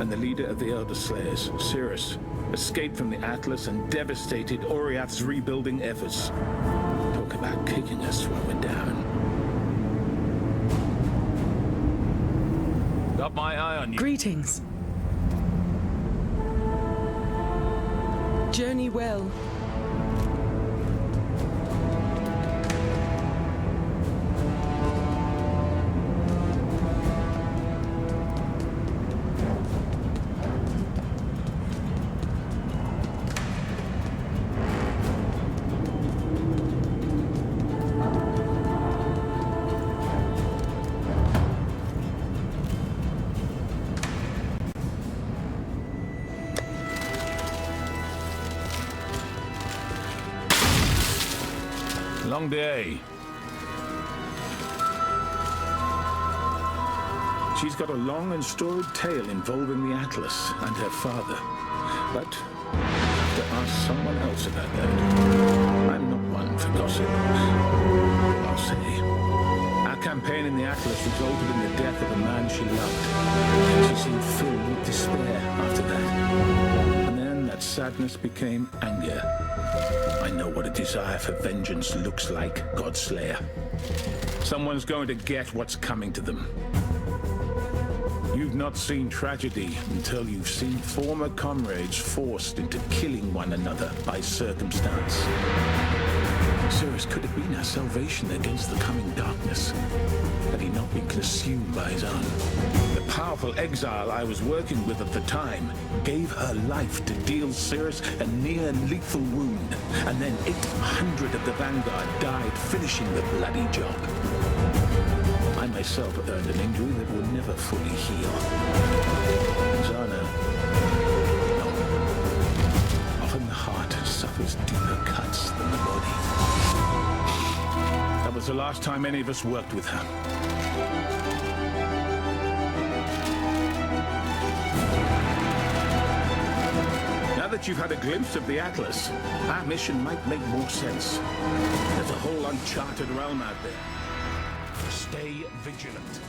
And the leader of the Elder Slayers, Cirrus, escaped from the Atlas and devastated Oriath's rebuilding efforts. Talk about kicking us when we're down. Got my eye on you. Greetings. Journey well. Long day. She's got a long and storied tale involving the Atlas and her father. But I have to ask someone else about that. I'm not one for gossip. I'll say. Our campaign in the Atlas resulted in the death of a man she loved. She seemed filled with despair after that. And then that sadness became anger. I know what a desire for vengeance looks like, Godslayer. Someone's going to get what's coming to them. You've not seen tragedy until you've seen former comrades forced into killing one another by circumstance. Cirrus could have been our salvation against the coming darkness, had he not been consumed by his own. The powerful exile I was working with at the time gave her life to deal Cirrus a near-lethal wound, and then 800 of the Vanguard died finishing the bloody job. I myself earned an injury that would never fully heal. Zana, no. Often the heart suffers deeper cuts than the body. That was the last time any of us worked with her. Now that you've had a glimpse of the Atlas, our mission might make more sense. There's a whole uncharted realm out there. Stay vigilant.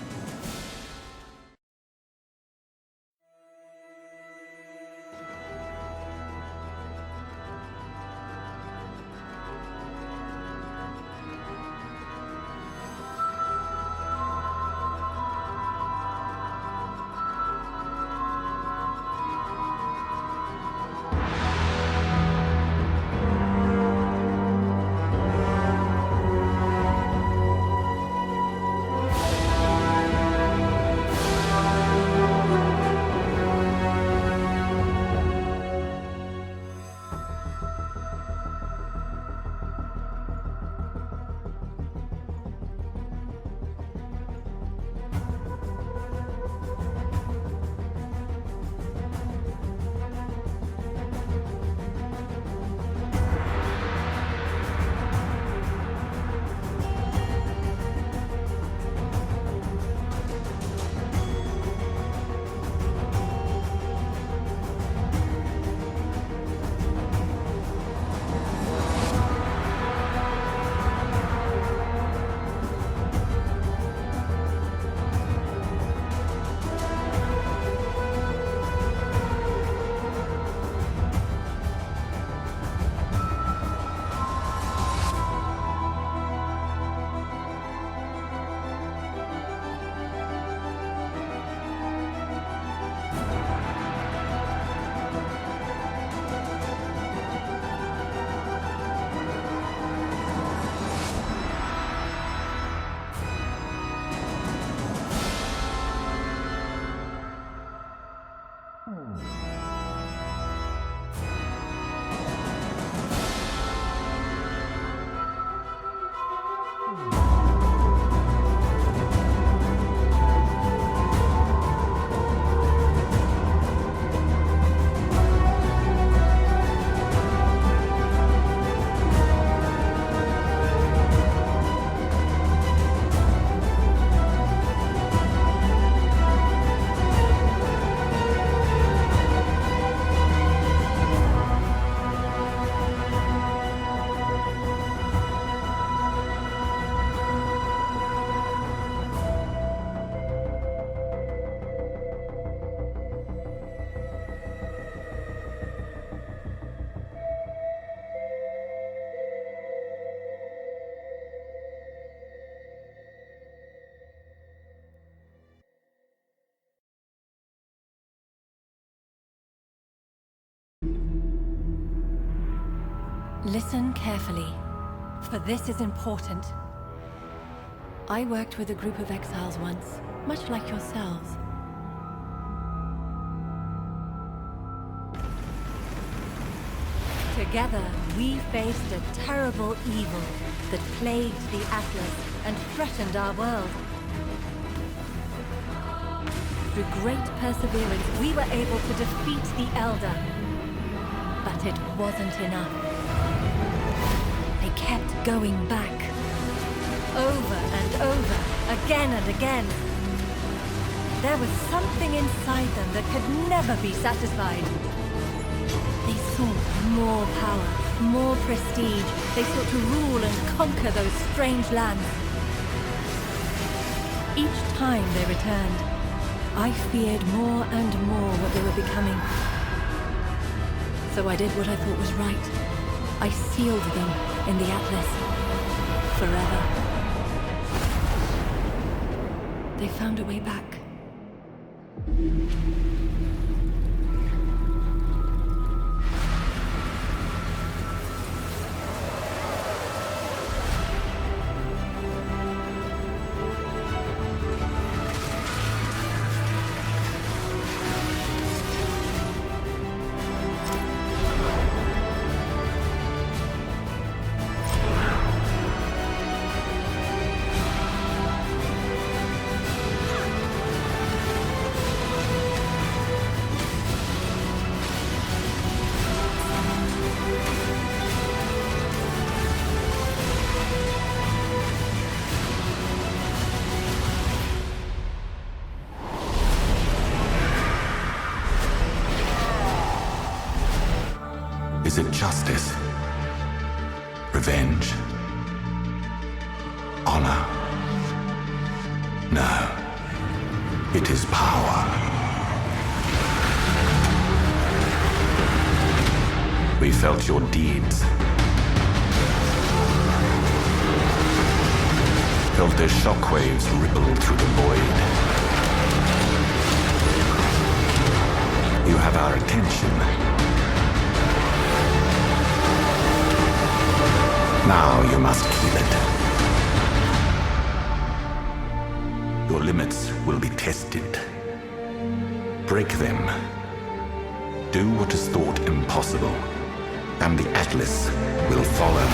Listen carefully, for this is important. I worked with a group of exiles once, much like yourselves. Together, we faced a terrible evil that plagued the Atlas and threatened our world. Through great perseverance, we were able to defeat the Elder. But it wasn't enough. They kept going back. Over and over, again and again. There was something inside them that could never be satisfied. They sought more power, more prestige. They sought to rule and conquer those strange lands. Each time they returned, I feared more and more what they were becoming. So I did what I thought was right. I sealed them in the Atlas. Forever. They found a way back. Is it justice? Revenge? Honor? No. It is power. We felt your deeds. Felt their shockwaves ripple through the void. You have our attention. Now you must keep it. Your limits will be tested. Break them. Do what is thought impossible, and the Atlas will follow.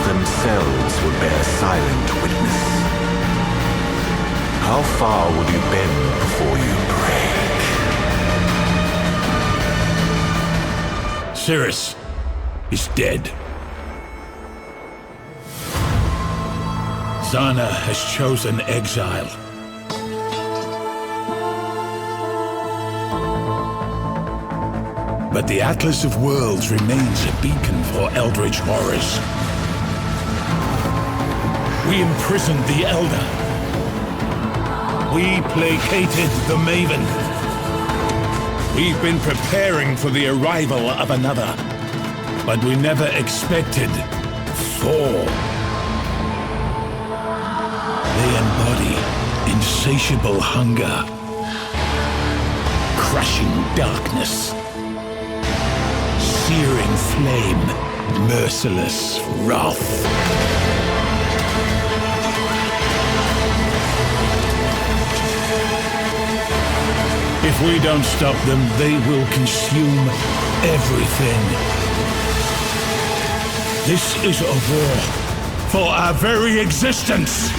Themselves would bear silent witness. How far would you bend before you break? Cirrus is dead. Zana has chosen exile. But the Atlas of Worlds remains a beacon for eldritch horrors. We imprisoned the Elder. We placated the Maven. We've been preparing for the arrival of another, but we never expected Thor. They embody insatiable hunger, crushing darkness, searing flame, merciless wrath. If we don't stop them, they will consume everything. This is a war for our very existence.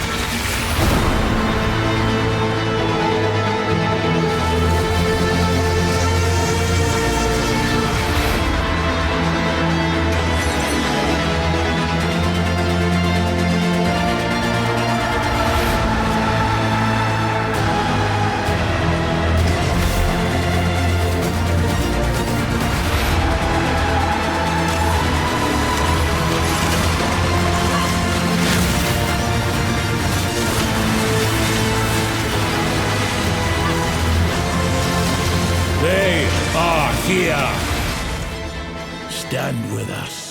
here. Stand with us.